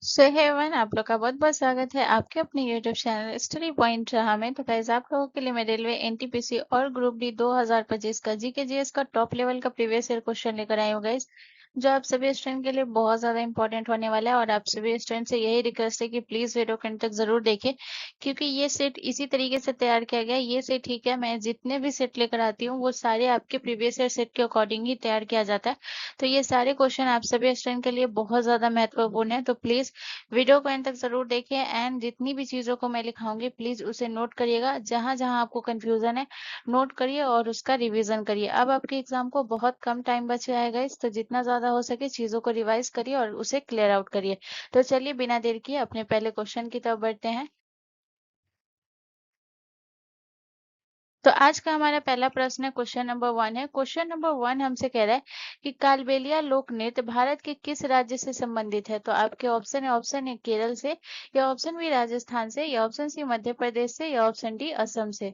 सो hey everyone, आप लोग का बहुत बहुत स्वागत है आपके अपने यूट्यूब चैनल स्टडी पॉइंट जहां में। तो गाइस, आप लोगों के लिए मैं रेलवे एनटीपीसी और ग्रुप डी 2025 का जीके जीएस का टॉप लेवल का प्रीवियस ईयर क्वेश्चन लेकर आई हूँ गाइस, जो आप सभी स्टूडेंट के लिए बहुत ज्यादा इंपॉर्टेंट होने वाला है। और आप सभी स्टूडेंट से यही रिक्वेस्ट है कि प्लीज वीडियो को अंत तक जरूर देखें, क्योंकि ये सेट इसी तरीके से तैयार किया गया है। ये सेट ठीक है, मैं जितने भी सेट लेकर आती हूँ वो सारे आपके प्रीवियस ईयर सेट के अकॉर्डिंग ही तैयार किया जाता है। तो ये सारे क्वेश्चन आप सभी स्टूडेंट के लिए बहुत ज्यादा महत्वपूर्ण है। तो प्लीज वीडियो को एंड तक जरूर देखें एंड जितनी भी चीजों को मैं लिखाऊंगी प्लीज उसे नोट करिएगा। जहां जहां आपको कंफ्यूजन है नोट करिए और उसका रिवीजन करिए। अब आपके एग्जाम को बहुत कम टाइम बच गया है गाइस, तो जितना ज्यादा हो सके चीजों को रिवाइज करिए और उसे क्लियर आउट करिए। तो चलिए बिना देर किए अपने पहले क्वेश्चन की तरफ बढ़ते हैं। तो आज का हमारा पहला प्रश्न है, क्वेश्चन नंबर 1 है। क्वेश्चन नंबर 1 हमसे कह रहा है कि कालबेलिया लोक नृत्य भारत के किस राज्य से संबंधित है। तो आपके ऑप्शन है, ऑप्शन ए केरल से, या ऑप्शन बी राजस्थान से, या ऑप्शन सी मध्य प्रदेश से, या ऑप्शन डी असम से।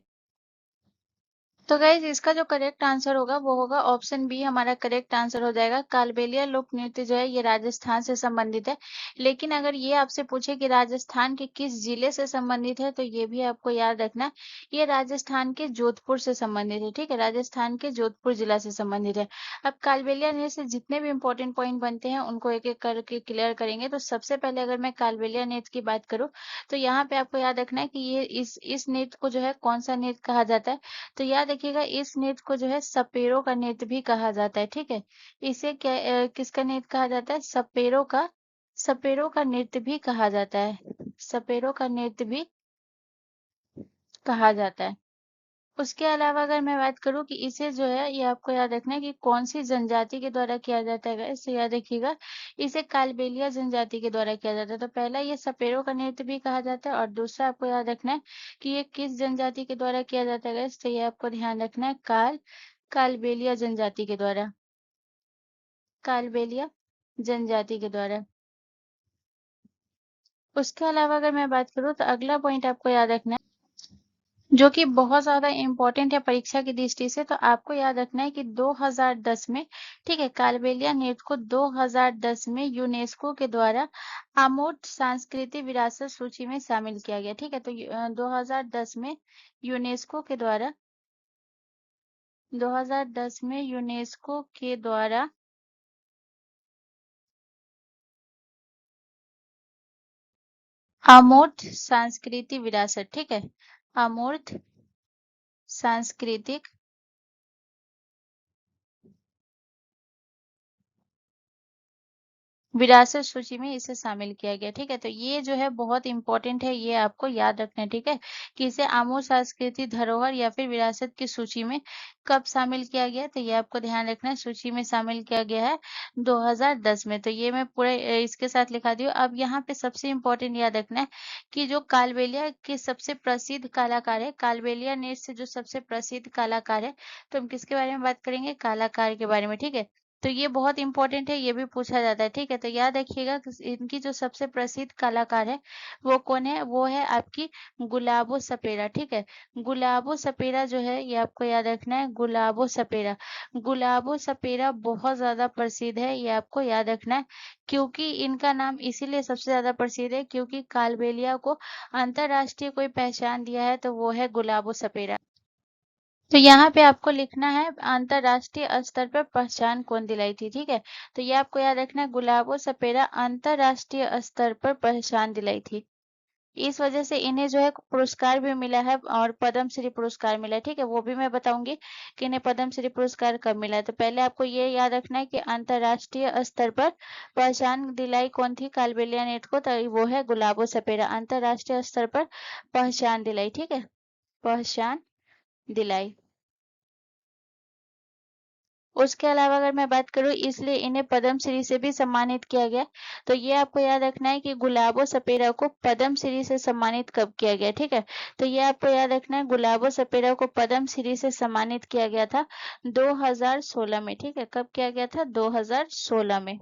तो गाइज, इसका जो करेक्ट आंसर होगा वो होगा ऑप्शन बी, हमारा करेक्ट आंसर हो जाएगा। कालबेलिया लोक नृत्य जो है ये राजस्थान से संबंधित है। लेकिन अगर ये आपसे पूछे कि राजस्थान के किस जिले से संबंधित है, तो ये भी आपको याद रखना, ये राजस्थान के जोधपुर से संबंधित है। ठीक है, राजस्थान के जोधपुर जिला से संबंधित है। अब कालबेलिया नृत्य से जितने भी इंपॉर्टेंट पॉइंट बनते हैं उनको एक एक करके क्लियर करेंगे। तो सबसे पहले अगर मैं कालबेलिया नृत्य की बात करूँ, तो यहाँ पे आपको याद रखना है कि ये इस नृत्य को जो है कौन सा नृत्य कहा जाता है। तो याद रखिएगा, इस नृत्य को जो है सपेरों का नृत्य भी कहा जाता है। ठीक है, इसे क्या किसका नृत्य कहा जाता है? सपेरों का नृत्य भी कहा जाता है। सपेरों का नृत्य भी कहा जाता है। उसके अलावा अगर मैं बात करूं कि इसे जो है ये आपको याद रखना है कि कौन सी जनजाति के द्वारा किया जाता है, इसे याद रखिएगा, इसे कालबेलिया जनजाति के द्वारा किया जाता है। तो पहला ये सपेरों का नृत्य भी कहा जाता है, और दूसरा आपको याद रखना है कि ये किस जनजाति के द्वारा किया जाता है। तो ये आपको ध्यान रखना है, कालबेलिया जनजाति के द्वारा, कालबेलिया जनजाति के द्वारा। उसके अलावा अगर मैं बात करूं तो अगला पॉइंट आपको याद रखना है, जो कि बहुत ज़्यादा इम्पोर्टेंट है परीक्षा की दृष्टि से। तो आपको याद रखना है कि 2010 में, ठीक है, कालबेलिया नृत्य को 2010 में यूनेस्को के द्वारा अमूर्त सांस्कृतिक विरासत सूची में शामिल किया गया। ठीक है, तो 2010 में यूनेस्को के द्वारा, 2010 में यूनेस्को के द्वारा अमूर्त सांस्कृतिक विरासत, ठीक है, अमूर्त सांस्कृतिक विरासत सूची में इसे शामिल किया गया। ठीक है, तो ये जो है बहुत इंपॉर्टेंट है, ये आपको याद रखना है। ठीक है, कि इसे आमूल सांस्कृतिक धरोहर या फिर विरासत की सूची में कब शामिल किया गया, तो ये आपको ध्यान रखना है। सूची में शामिल किया गया है 2010 में। तो ये मैं पूरे इसके साथ लिखा दी हूँ। अब यहाँ पे सबसे इम्पोर्टेंट याद रखना है कि जो कालबेलिया के सबसे प्रसिद्ध कलाकार है, कालबेलिया नृत्य से जो सबसे प्रसिद्ध कलाकार है, तो हम किसके बारे में बात करेंगे? कलाकार के बारे में। ठीक है, तो ये बहुत इंपॉर्टेंट है, ये भी पूछा जाता है। ठीक है, तो याद रखिएगा कि इनकी जो सबसे प्रसिद्ध कलाकार है वो कौन है? वो है आपकी गुलाबो सपेरा। ठीक है, गुलाबो सपेरा जो है ये आपको याद रखना है, गुलाबो सपेरा। गुलाबो सपेरा बहुत ज्यादा प्रसिद्ध है, ये आपको याद रखना है। क्योंकि इनका नाम इसीलिए सबसे ज्यादा प्रसिद्ध है क्योंकि कालबेलिया को अंतरराष्ट्रीय कोई पहचान दिया है, तो वो है गुलाबो सपेरा। तो यहाँ पे आपको लिखना है अंतरराष्ट्रीय स्तर पर पहचान कौन दिलाई थी। ठीक है, तो ये आपको याद रखना है, गुलाबो सपेरा अंतरराष्ट्रीय स्तर पर पहचान दिलाई थी। इस वजह से इन्हें जो है पुरस्कार भी मिला है और पद्म श्री पुरस्कार मिला है। ठीक है, वो भी मैं बताऊंगी कि इन्हें पद्म श्री पुरस्कार कब मिला है। तो पहले आपको ये याद रखना है कि अंतरराष्ट्रीय स्तर पर पहचान दिलाई कौन थी कालबेलिया नृत्य को, तो वो है गुलाबो सपेरा। अंतरराष्ट्रीय स्तर पर पहचान दिलाई। ठीक है, पहचान दिलाई। उसके अलावा अगर मैं बात करूँ, इसलिए इन्हें पद्मश्री से भी सम्मानित किया गया। तो ये आपको याद रखना है कि गुलाबो सपेरा को पद्मश्री से सम्मानित कब किया गया। ठीक है, तो ये आपको याद रखना है, गुलाबो सपेरा को पद्मश्री से सम्मानित किया गया था 2016 में। ठीक है, कब किया गया था? 2016 में।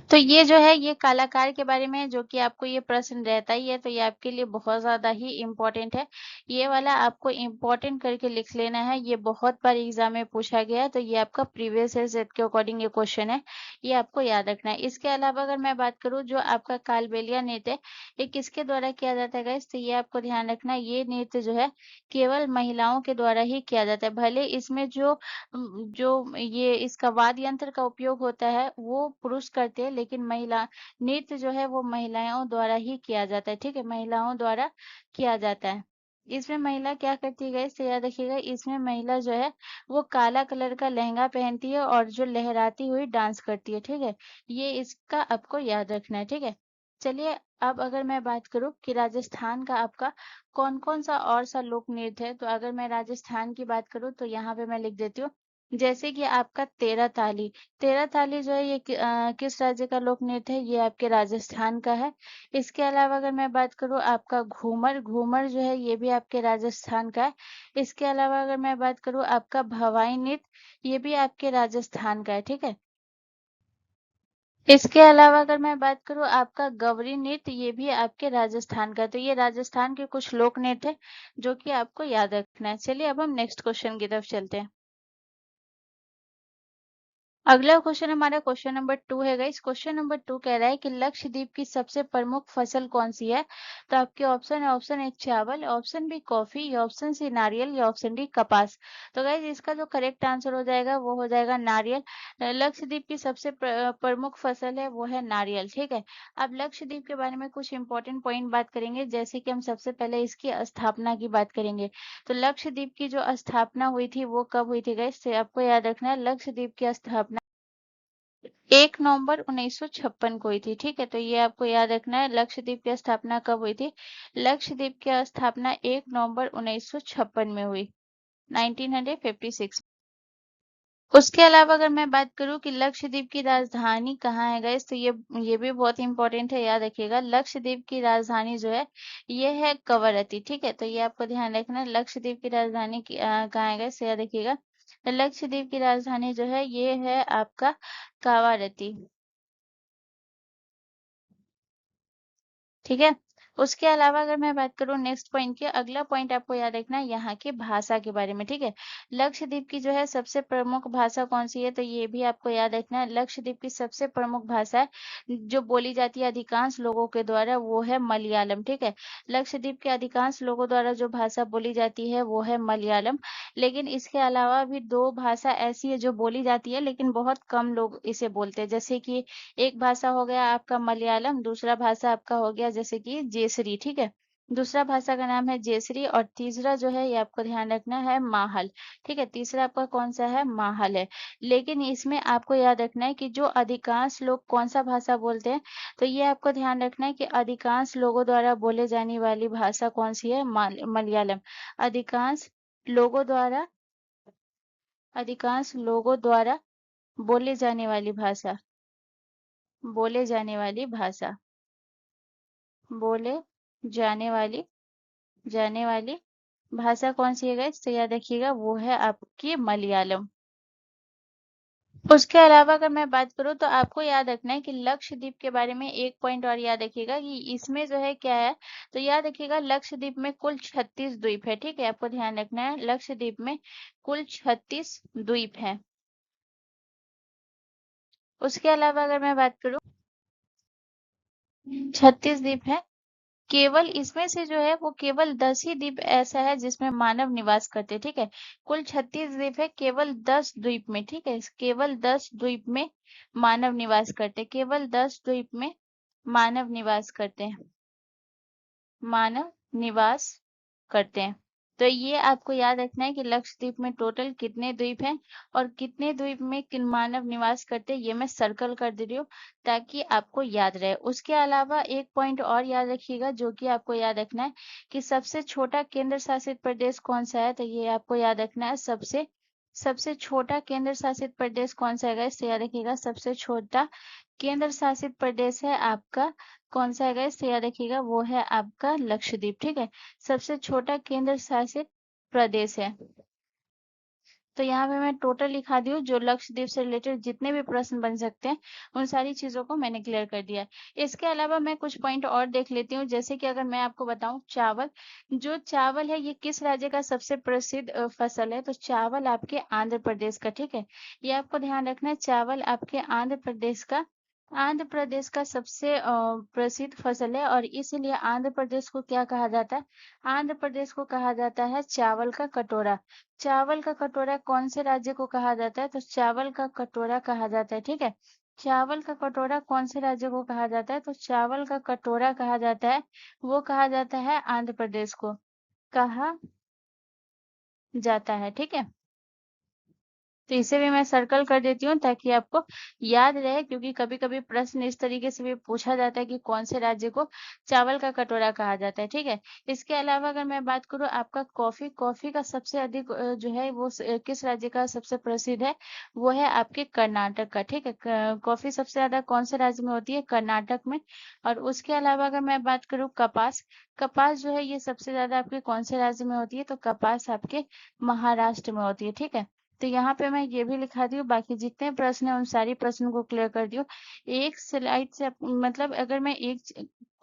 तो ये जो है ये कलाकार के बारे में है, जो कि आपको ये प्रश्न रहता ही है, तो ये आपके लिए बहुत ज़्यादा ही इम्पोर्टेंट है। ये वाला आपको इम्पोर्टेंट करके लिख लेना है, ये बहुत बार एग्ज़ाम में पूछा गया है, तो ये आपका प्रीवियस ईयर सेट के अकॉर्डिंग ये क्वेश्चन है, ये आपको याद रखना है। इसके अलावा अगर मैं बात करूँ जो आपका कालबेलिया नृत्य है, ये किसके द्वारा किया जाता है गाइस? तो ये आपको ध्यान रखना है, ये नृत्य जो है केवल महिलाओं के द्वारा ही किया जाता है। भले इसमें जो ये इसका वाद्य यंत्र का उपयोग होता है वो पुरुष करते हैं, लेकिन महिला नृत्य जो है वो महिलाओं द्वारा ही किया जाता है, ठीक है? महिलाओं द्वारा किया जाता है। इसमें महिला क्या करती है गाइस? तो याद रखिएगा, इसमें महिला जो है वो काला कलर का लहंगा पहनती है और जो लहराती हुई डांस करती है, ठीक है? ये इसका आपको याद रखना है, ठीक है? चलिए, अब अगर मैं बात करूँ कि राजस्थान का आपका कौन-कौन सा और सा लोक नृत्य है, तो अगर मैं राजस्थान की बात करूँ तो यहाँ पे मैं लिख देती हूँ, जैसे कि आपका तेरह ताली जो है ये किस राज्य का लोक नृत्य है? ये आपके राजस्थान का है। इसके अलावा अगर मैं बात करूँ आपका घूमर, घूमर जो है ये भी आपके राजस्थान का है। इसके अलावा अगर मैं बात करूँ आपका भवाई नृत्य, ये भी आपके राजस्थान का है, ठीक है? इसके अलावा अगर मैं बात करूँ आपका गौरी नृत्य, ये भी आपके राजस्थान का है। तो ये राजस्थान के कुछ लोक नृत्य है जो कि आपको याद रखना है। चलिए अब हम नेक्स्ट क्वेश्चन की तरफ चलते हैं। अगला क्वेश्चन हमारा क्वेश्चन नंबर 2 है गाइस। क्वेश्चन नंबर 2 कह रहा है कि लक्षद्वीप की सबसे प्रमुख फसल कौन सी है? तो आपके ऑप्शन है, ऑप्शन ए चावल, ऑप्शन बी कॉफी, या ऑप्शन सी नारियल, या ऑप्शन डी कपास। तो गाइस इसका जो करेक्ट आंसर हो जाएगा वो हो जाएगा नारियल। लक्षद्वीप की सबसे प्रमुख फसल है वो है नारियल, ठीक है? अब लक्षद्वीप के बारे में कुछ इंपॉर्टेंट पॉइंट बात करेंगे, जैसे कि हम सबसे पहले इसकी स्थापना की बात करेंगे। तो लक्षद्वीप की जो स्थापना हुई थी वो कब हुई थी गाइस? तो आपको याद रखना है, लक्षद्वीप की स्थापना 1 नवंबर 1956 को हुई थी, ठीक है? तो ये आपको याद रखना है, लक्षद्वीप की स्थापना कब हुई थी? लक्षद्वीप की स्थापना 1 नवंबर 1956 में हुई, 1956। उसके अलावा अगर मैं बात करूँ कि लक्षद्वीप की राजधानी कहाँ है गाइस, तो ये भी बहुत इंपॉर्टेंट है, याद रखिएगा। लक्षद्वीप की राजधानी जो है ये है कवरत्ती, ठीक है? तो ये आपको ध्यान रखना है, लक्षद्वीप की राजधानी कहाँ है गाइस, याद रखिएगा। लक्षद्वीप की राजधानी जो है ये है आपका कावारत्ती, ठीक है? उसके अलावा अगर मैं बात करूँ नेक्स्ट पॉइंट की, अगला पॉइंट आपको याद रखना है यहाँ की भाषा के बारे में, ठीक है? लक्षद्वीप की जो है सबसे प्रमुख भाषा कौन-सी है? तो ये भी आपको याद रखना है, लक्षद्वीप की सबसे प्रमुख भाषा है, जो बोली जाती है अधिकांश लोगों के द्वारा, वो है मलयालम, ठीक है? लक्षद्वीप के अधिकांश लोगों द्वारा जो भाषा बोली जाती है वो है मलयालम। लेकिन इसके अलावा भी 2 भाषा ऐसी है जो बोली जाती है, लेकिन बहुत कम लोग इसे बोलते हैं। जैसे कि एक भाषा हो गया आपका मलयालम, दूसरा भाषा आपका हो गया जैसे कि जेसरी, ठीक है? दूसरा भाषा का नाम है जेसरी, और तीसरा जो है ये आपको ध्यान रखना है माहल, ठीक है? तीसरा आपका कौन सा है? माहल है। लेकिन इसमें आपको याद रखना है कि जो अधिकांश लोग कौन सा भाषा बोलते हैं, तो ये आपको ध्यान रखना है कि अधिकांश लोगों द्वारा बोले जाने वाली भाषा कौन सी है? मलयालम। अधिकांश लोगों द्वारा अधिकांश लोगों द्वारा बोले जाने वाली भाषा, बोले जाने वाली भाषा, बोले जाने वाली जाने वाली भाषा कौन सी है गाइस? तो याद रखिएगा वो है आपकी मलयालम। उसके अलावा अगर मैं बात करूँ तो आपको याद रखना है कि लक्षद्वीप के बारे में एक पॉइंट और याद रखिएगा कि इसमें जो है क्या है, तो याद रखिएगा लक्षद्वीप में कुल 36 द्वीप है, ठीक है? आपको ध्यान रखना है, लक्षद्वीप में कुल 36 द्वीप हैं। उसके अलावा अगर मैं बात करूँ, 36 द्वीप है। केवल इसमें से जो है वो केवल 10 ही द्वीप ऐसा है जिसमें मानव निवास करते हैं, ठीक है? कुल 36 द्वीप है, केवल 10 द्वीप में, ठीक है? केवल 10 द्वीप में मानव निवास करते हैं, केवल 10 द्वीप में मानव निवास करते हैं, मानव निवास करते हैं। तो ये आपको याद रखना है कि लक्षद्वीप में टोटल कितने द्वीप हैं और कितने द्वीप में किन मानव निवास करते हैं, ये मैं सर्कल कर दे रही हूँ ताकि आपको याद रहे। उसके अलावा एक पॉइंट और याद रखिएगा जो कि आपको याद रखना है कि सबसे छोटा केंद्र शासित प्रदेश कौन सा है, तो ये आपको याद रखना है, सबसे सबसे छोटा केंद्र शासित प्रदेश कौन सा है, इससे याद रखिएगा, सबसे छोटा केंद्र शासित प्रदेश है आपका कौन सा है, इससे याद रखिएगा वो है आपका लक्षद्वीप, ठीक है? सबसे छोटा केंद्र शासित प्रदेश है। तो यहाँ पे मैं टोटल लिखा दी हूँ, जो लक्षद्वीप से रिलेटेड जितने भी प्रश्न बन सकते हैं उन सारी चीज़ों को मैंने क्लियर कर दिया है। इसके अलावा मैं कुछ पॉइंट और देख लेती हूँ, जैसे कि अगर मैं आपको बताऊँ चावल, जो चावल है ये किस राज्य का सबसे प्रसिद्ध फसल है? तो चावल आपके आंध्र प्रदेश का, ठीक है? ये आपको ध्यान रखना है, चावल आपके आंध्र प्रदेश का सबसे प्रसिद्ध फसल है, और इसीलिए आंध्र प्रदेश को क्या कहा जाता है? आंध्र प्रदेश को कहा जाता है चावल का कटोरा। चावल का कटोरा कौन से राज्य को कहा जाता है? तो चावल का कटोरा कहा जाता है, ठीक है? चावल का कटोरा कौन से राज्य को कहा जाता है? तो चावल का कटोरा कहा जाता है, वो कहा जाता है आंध्र प्रदेश को, कहा जाता है, ठीक है? तो इसे भी मैं सर्कल कर देती हूँ ताकि आपको याद रहे, क्योंकि कभी-कभी प्रश्न इस तरीके से भी पूछा जाता है कि कौन से राज्य को चावल का कटोरा कहा जाता है, ठीक है? इसके अलावा अगर मैं बात करूँ आपका कॉफ़ी, कॉफ़ी का सबसे अधिक जो है वो किस राज्य का सबसे प्रसिद्ध है? वो है आपके कर्नाटक का, ठीक है? कॉफ़ी सबसे ज़्यादा कौन से राज्य में होती है? कर्नाटक में। और उसके अलावा अगर मैं बात करूँ कपास, कपास जो है ये सबसे ज़्यादा आपके कौन से राज्य में होती है? तो कपास आपके महाराष्ट्र में होती है, ठीक है? तो यहाँ पे मैं ये भी लिखा दी हूँ, बाकी जितने प्रश्न हैं उन सारी प्रश्नों को क्लियर कर दी हूँ। एक स्लाइड से मतलब अगर मैं एक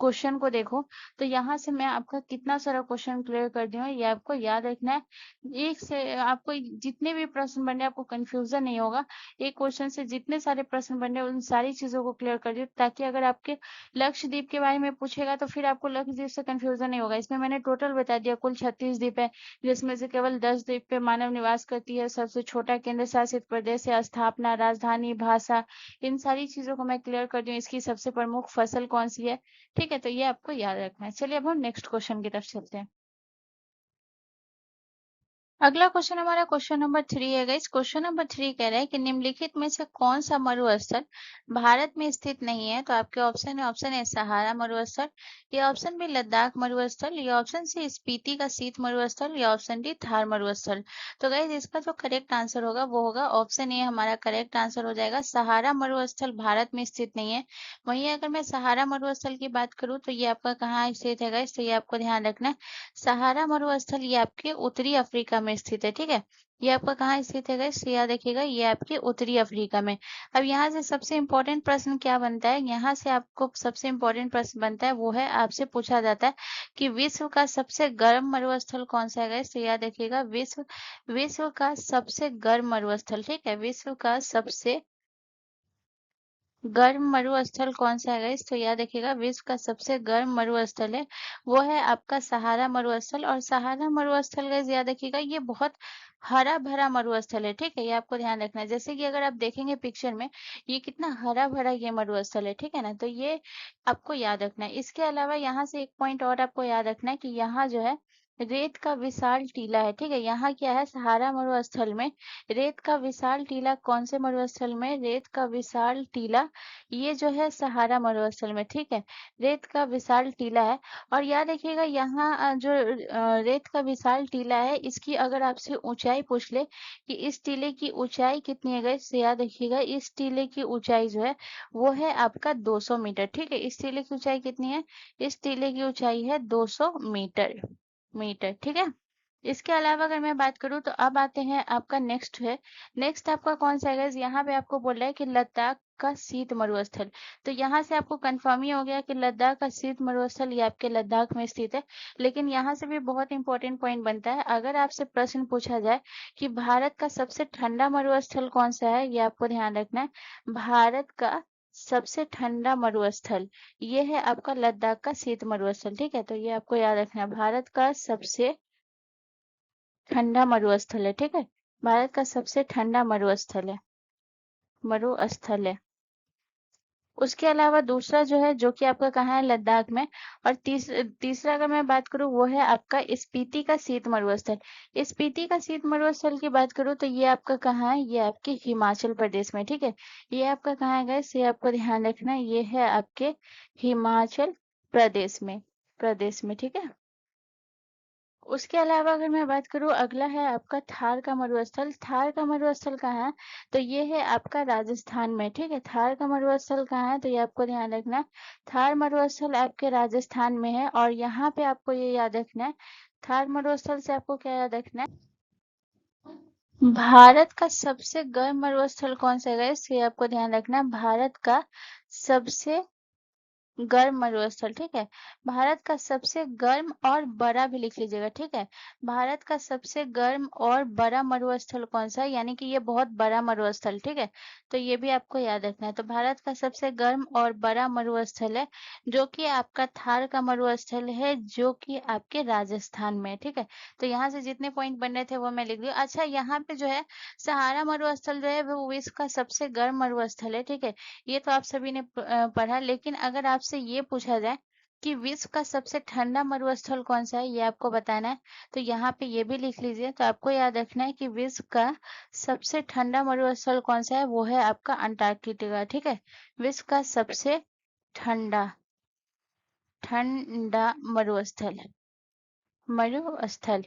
क्वेश्चन को देखूँ, तो यहाँ से मैं आपका कितना सारा क्वेश्चन क्लियर कर दी हूँ, ये आपको याद रखना है। एक से आपको जितने भी प्रश्न बन रहे हैं आपको कन्फ्यूज़न नहीं होगा। एक क्वेश्चन से जितने सारे प्रश्न बन रहे हैं उन सारी चीज़ों को क्लियर कर दिया, ताकि अगर आपके लक्षद्वीप के बारे में पूछेगा तो फिर आपको लक्षद्वीप से कन्फ्यूज़न नहीं होगा। इसमें मैंने टोटल बता दिया, कुल 36 द्वीप है, जिसमें से केवल 10 द्वीप पे मानव निवास करती है। सबसे छोटा केंद्र शासित प्रदेश है, स्थापना, राजधानी, भाषा, इन सारी चीज़ों को मैं क्लियर कर दी हूँ। इसकी सबसे प्रमुख फसल कौन-सी है? ठीक है, तो ये आपको याद रखना है। चलिए अब हम नेक्स्ट क्वेश्चन की तरफ चलते हैं। अगला क्वेश्चन हमारा क्वेश्चन नंबर 3 है गाइस। क्वेश्चन नंबर 3 कह रहा है कि निम्नलिखित में से कौन सा मरुस्थल भारत में स्थित नहीं है? तो आपके ऑप्शन है सहारा मरुस्थल, या ऑप्शन बी लद्दाख मरुस्थल, या ऑप्शन सी स्पीति का शीत मरुस्थल, या ऑप्शन डी थार मरुस्थल। तो गाइस इसका जो करेक्ट आंसर होगा वो होगा ऑप्शन ए, हमारा करेक्ट आंसर हो जाएगा। सहारा मरुस्थल भारत में स्थित नहीं है। वहीं अगर मैं सहारा मरुस्थल की बात करूँ तो ये आपका कहाँ स्थित है गाइस? तो ये आपको ध्यान रखना है, सहारा मरुस्थल ये आपके उत्तरी अफ्रीका में स्थित है, ठीक है? ये आपका कहाँ स्थित है गाइस? याद रखिएगा, ये आपके उत्तरी अफ्रीका में। अब यहाँ से सबसे इम्पोर्टेंट प्रश्न क्या बनता है? यहाँ से आपको सबसे इम्पोर्टेंट प्रश्न बनता है, वो है आपसे पूछा जाता है कि विश्व का सबसे गर्म मरुस्थल कौन सा है गाइस? तो याद रखिएगा, विश्व विश्व का सबसे गर्म मरुस्थल, ठीक है? विश्व का सबसे गर्म मरुस्थल कौन सा है गाइस? तो याद रखिएगा, विश्व का सबसे गर्म मरुस्थल है वो है आपका सहारा मरुस्थल। और सहारा मरुस्थल गाइस याद रखिएगा, ये बहुत हरा भरा मरुस्थल है, ठीक है? ये आपको ध्यान रखना है। जैसे कि अगर आप देखेंगे पिक्चर में, ये कितना हरा भरा ये मरुस्थल है, ठीक है ना? तो ये आपको याद रखना है। इसके अलावा यहाँ से एक पॉइंट और आपको याद रखना है कि यहाँ जो है रेत का विशाल टीला है, ठीक है? यहाँ क्या है, सहारा मरुस्थल में रेत का विशाल टीला, कौन से मरुस्थल में? रेत का विशाल टीला, ये जो है सहारा मरुस्थल में, ठीक है? रेत का विशाल टीला है। और याद रखिएगा यहाँ जो रेत का विशाल टीला है, इसकी अगर आपसे ऊंचाई पूछ ले कि इस टीले की ऊंचाई कितनी है गाइस, तो याद रखिएगा इस टीले की ऊंचाई जो है वो है आपका 200 मीटर, ठीक है? इस टीले की ऊंचाई कितनी है? इस टीले की ऊंचाई है 200 मीटर, ठीक है? इसके अलावा अगर मैं बात करूँ तो अब आते हैं आपका नेक्स्ट है। नेक्स्ट आपका कौन सा है गाइस? यहाँ पे आपको बोल रहा है कि लद्दाख का शीत मरुस्थल। तो यहाँ से आपको कंफर्म ही हो गया कि लद्दाख का शीत मरुस्थल ये आपके लद्दाख में स्थित है। लेकिन यहाँ से भी बहुत इंपॉर्टेंट पॉइंट बनता है, अगर आपसे प्रश्न पूछा जाए कि भारत का सबसे ठंडा मरुस्थल कौन सा है, ये आपको ध्यान रखना है। भारत का सबसे ठंडा मरुस्थल ये है आपका लद्दाख का शीत मरुस्थल, ठीक है? तो ये आपको याद रखना है, भारत का सबसे ठंडा मरुस्थल है, ठीक है? भारत का सबसे ठंडा मरुस्थल है। उसके अलावा दूसरा जो है, जो कि आपका कहाँ है, लद्दाख में। और तीसरा अगर मैं बात करूँ वो है आपका स्पीति का शीत मरुस्थल। स्पीति का शीत मरुस्थल की बात करूँ तो ये आपका कहाँ है, ये आपके हिमाचल प्रदेश में, ठीक है? ये आपका कहाँ है गाइस, ये आपको ध्यान रखना है, ये है आपके हिमाचल प्रदेश में, ठीक है? उसके अलावा अगर मैं बात करूँ, अगला है आपका थार का मरुस्थल। थार का मरुस्थल कहाँ है? तो ये है आपका राजस्थान में, ठीक है? थार का मरुस्थल कहाँ है? तो ये आपको ध्यान रखना है, थार मरुस्थल आपके राजस्थान में है। और यहाँ पे आपको ये याद रखना है, थार मरुस्थल से आपको क्या याद रखना है? भारत का सबसे गर्म मरुस्थल कौन सा है गाइस? ये आपको ध्यान रखना है। भारत का सबसे गर्म मरुस्थल, ठीक है। भारत का सबसे गर्म और बड़ा भी लिख लीजिएगा, ठीक है। भारत का सबसे गर्म और बड़ा मरुस्थल कौन सा है, यानी कि ये बहुत बड़ा मरुस्थल, ठीक है। तो ये भी आपको याद रखना है। तो भारत का सबसे गर्म और बड़ा मरुस्थल है जो कि आपका थार का मरुस्थल है, जो कि आपके राजस्थान में है, ठीक है। तो यहाँ से जितने पॉइंट बन रहे थे वो मैं लिख दी। अच्छा, यहाँ पे जो है सहारा मरुस्थल जो है वो विश्व का सबसे गर्म मरुस्थल है, ठीक है। ये तो आप सभी ने पढ़ा। लेकिन अगर आपसे ये पूछा जाए कि विश्व का सबसे ठंडा मरुस्थल कौन सा है, ये आपको बताना है। तो यहाँ पे ये भी लिख लीजिए। तो आपको याद रखना है कि विश्व का सबसे ठंडा मरुस्थल कौन सा है, वो है आपका अंटार्कटिका, ठीक है। विश्व का सबसे ठंडा ठंडा मरुस्थल मरुस्थल।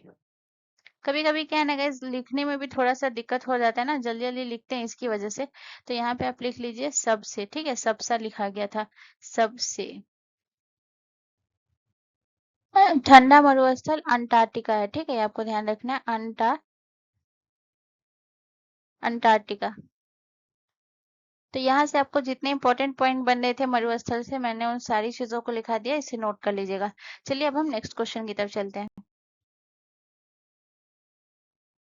कभी कभी क्या है ना गाइस, लिखने में भी थोड़ा सा दिक्कत हो जाता है ना, जल्दी जल्दी लिखते हैं इसकी वजह से। तो यहाँ पे आप लिख लीजिए सबसे, ठीक है। सबसा लिखा गया था, सबसे ठंडा मरुस्थल अंटार्कटिका है, ठीक है। आपको ध्यान रखना है अंटार्कटिका। तो यहाँ से आपको जितने इंपॉर्टेंट पॉइंट बन रहे थे मरुस्थल से, मैंने उन सारी चीजों को लिखा दिया, इसे नोट कर लीजिएगा। चलिए अब हम नेक्स्ट क्वेश्चन की तरफ चलते हैं।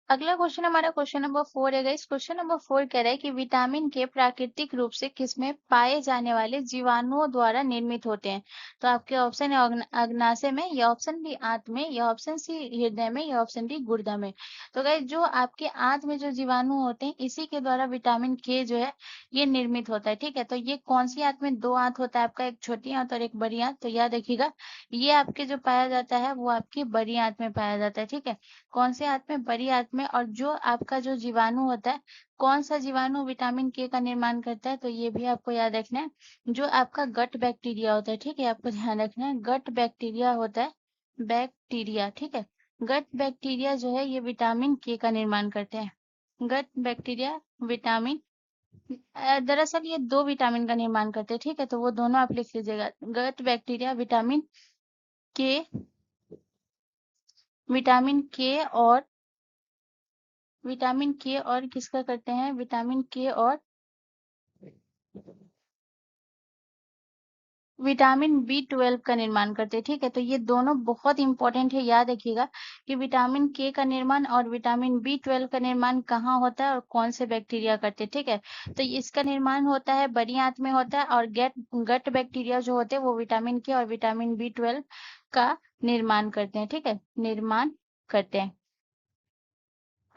अगला क्वेश्चन हमारा क्वेश्चन नंबर 4 है गाइस। क्वेश्चन नंबर 4 कह रहा है कि विटामिन के प्राकृतिक रूप से किसमें पाए जाने वाले जीवाणुओं द्वारा निर्मित होते हैं। तो आपके ऑप्शन है अग्नाशय में, या ऑप्शन बी आंत में, या ऑप्शन सी हृदय में, या ऑप्शन डी गुर्दा में। तो गाइस जो आपके आंत में जो जीवाणु होते हैं, इसी के द्वारा विटामिन के जो है ये निर्मित होता है, ठीक है। तो ये कौन सी आंत में? दो आंत होता है आपका, एक छोटी आंत और एक बड़ी आंत। तो याद रखिएगा, ये आपके जो पाया जाता है वो आपकी बड़ी आंत में पाया जाता है, ठीक है। कौन से आंत में? बड़ी आंत में। और जो आपका जो जीवाणु होता है, कौन सा जीवाणु विटामिन के का निर्माण करता है? तो ये भी आपको याद रखना है, जो आपका गट बैक्टीरिया होता है, ठीक है। आपको ध्यान रखना है, गट बैक्टीरिया होता है, बैक्टीरिया, ठीक है। गट बैक्टीरिया जो है ये विटामिन के का निर्माण करते हैं। गट बैक्टीरिया विटामिन दरअसल ये दो विटामिन का निर्माण करते हैं, ठीक है। तो वो दोनों आप लिख लीजिएगा, गट बैक्टीरिया के विटामिन के और विटामिन के और किसका करते हैं? विटामिन के और विटामिन बी 12 का निर्माण करते हैं, ठीक है। तो ये दोनों बहुत इंपॉर्टेंट है, याद रखिएगा कि विटामिन के का निर्माण और विटामिन बी 12 का निर्माण कहाँ होता है और कौन से बैक्टीरिया करते हैं, ठीक है। तो इसका निर्माण होता है बड़ी आंत में होता है, और गट बैक्टीरिया जो होते हैं वो विटामिन के और विटामिन बी 12 का निर्माण करते हैं, ठीक है। निर्माण करते हैं।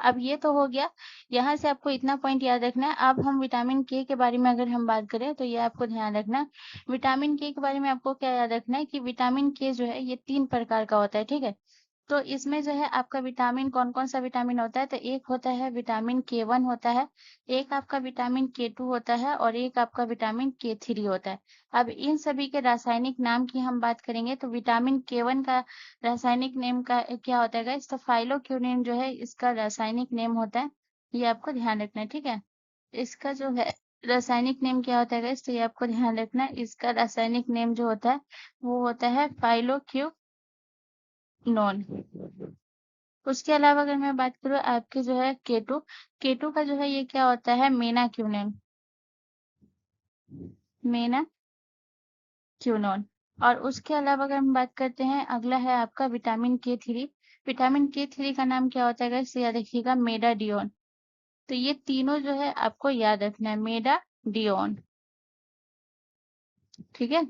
अब ये तो हो गया। यहाँ से आपको इतना पॉइंट याद रखना है। अब हम विटामिन के बारे में अगर हम बात करें तो ये आपको ध्यान रखना है। विटामिन के बारे में आपको क्या याद रखना है कि विटामिन के जो है ये 3 प्रकार का होता है, ठीक है। तो इसमें जो है आपका विटामिन कौन-कौन सा विटामिन होता है? तो एक होता है विटामिन के 1 होता है, एक आपका विटामिन के 2 होता है, और एक आपका विटामिन के 3 होता है। अब इन सभी के रासायनिक नाम की हम बात करेंगे तो विटामिन के 1 का रासायनिक नेम का क्या होता है गाइस? तो फाइलोक्विनिन जो है इसका रासायनिक नेम होता है। ये आपको ध्यान रखना है, ठीक है। इसका जो है रासायनिक नेम क्या होता है गाइस? तो ये आपको ध्यान रखना है, इसका रासायनिक नेम जो होता है वो होता है फाइलोक्विनोन। उसके अलावा अगर मैं बात करूँ आपके जो है केटू का जो है ये क्या होता है? मेनाक्विनोन। मेनाक्विनोन। और उसके अलावा अगर हम बात करते हैं, अगला है आपका विटामिन के 3। विटामिन के 3 का नाम क्या होता है गाइस? याद रखिएगा, मेडाडियोन। तो ये तीनों जो है आपको याद रखना है, मेडाडियोन, ठीक है।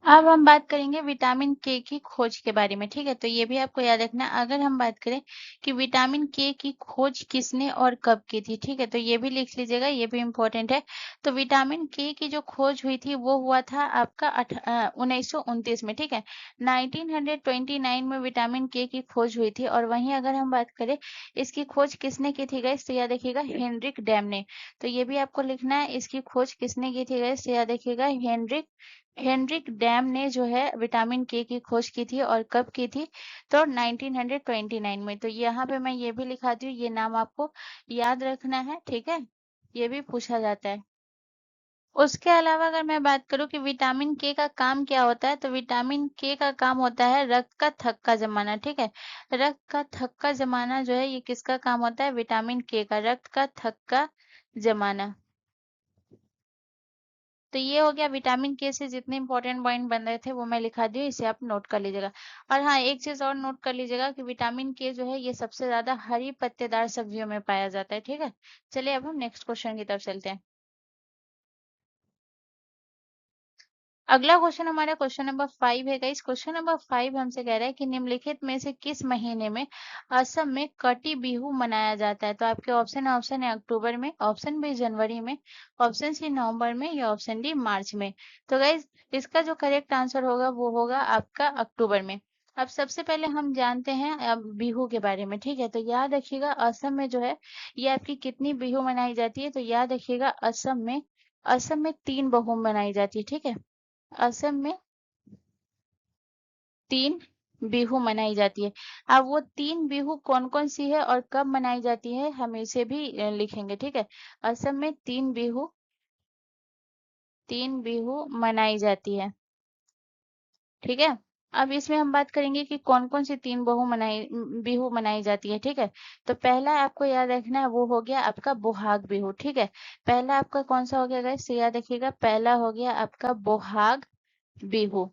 अब हम बात करेंगे विटामिन के की खोज के बारे में, ठीक है। तो ये भी आपको याद रखना है। अगर हम बात करें कि विटामिन के की खोज किसने और कब की थी, ठीक है, तो ये भी लिख लीजिएगा, ये भी इम्पोर्टेंट है। तो विटामिन के की जो खोज हुई थी वो हुआ था आपका 1929 में, ठीक है। 1929 में विटामिन के की खोज हुई थी। और वहीं अगर हम बात करें इसकी खोज किसने की थी गाइस, तो याद रखिएगा हेनरिक डैम ने। तो ये भी आपको लिखना है, इसकी खोज किसने की थी गाइस, तो याद रखिएगा हेनरिक डैम ने जो है विटामिन के की खोज की थी। और कब की थी? तो 1929 में। तो यहाँ पे मैं ये भी लिखाती हूँ, ये नाम आपको याद रखना है, ठीक है। ये भी पूछा जाता है। उसके अलावा अगर मैं बात करूँ कि विटामिन के का काम क्या होता है, तो विटामिन के का काम होता है रक्त का थक्का जमाना, ठीक है। रक्त का थक्का जमाना जो है ये किसका काम होता है, विटामिन के का, रक्त का थक्का जमाना। तो ये हो गया विटामिन के से जितने इंपॉर्टेंट पॉइंट बन रहे थे वो मैं लिखा दी हूँ, इसे आप नोट कर लीजिएगा। और हाँ, एक चीज और नोट कर लीजिएगा कि विटामिन के जो है ये सबसे ज्यादा हरी पत्तेदार सब्जियों में पाया जाता है, ठीक है। चलिए अब हम नेक्स्ट क्वेश्चन की तरफ चलते हैं। अगला क्वेश्चन हमारा क्वेश्चन नंबर 5 है गाइस। क्वेश्चन नंबर 5 हमसे कह रहा है कि निम्नलिखित में से किस महीने में असम में कटी बिहू मनाया जाता है। तो आपके ऑप्शन है अक्टूबर में, ऑप्शन बी जनवरी में, ऑप्शन सी नवंबर में, या ऑप्शन डी मार्च में। तो गाइस इसका जो करेक्ट आंसर होगा वो होगा आपका अक्टूबर में। अब सबसे पहले हम जानते हैं बिहू के बारे में, ठीक है। तो याद रखिएगा असम में जो है ये आपकी कितनी बिहू मनाई जाती है। तो याद रखिएगा असम में 3 बिहू मनाई जाती है, ठीक है। असम में 3 बिहू मनाई जाती है। अब वो 3 बिहू कौन-कौन सी है और कब मनाई जाती है हम इसे भी लिखेंगे, ठीक है। असम में 3 बिहू मनाई जाती है, ठीक है। अब इसमें हम बात करेंगे कि कौन-कौन सी 3 बिहू मनाई जाती है, ठीक है। तो पहला आपको याद रखना है वो हो गया आपका बोहाग बिहू, ठीक है। पहला आपका कौन सा हो गया गाइस, तो याद रखिएगा पहला हो गया आपका बोहाग बिहू।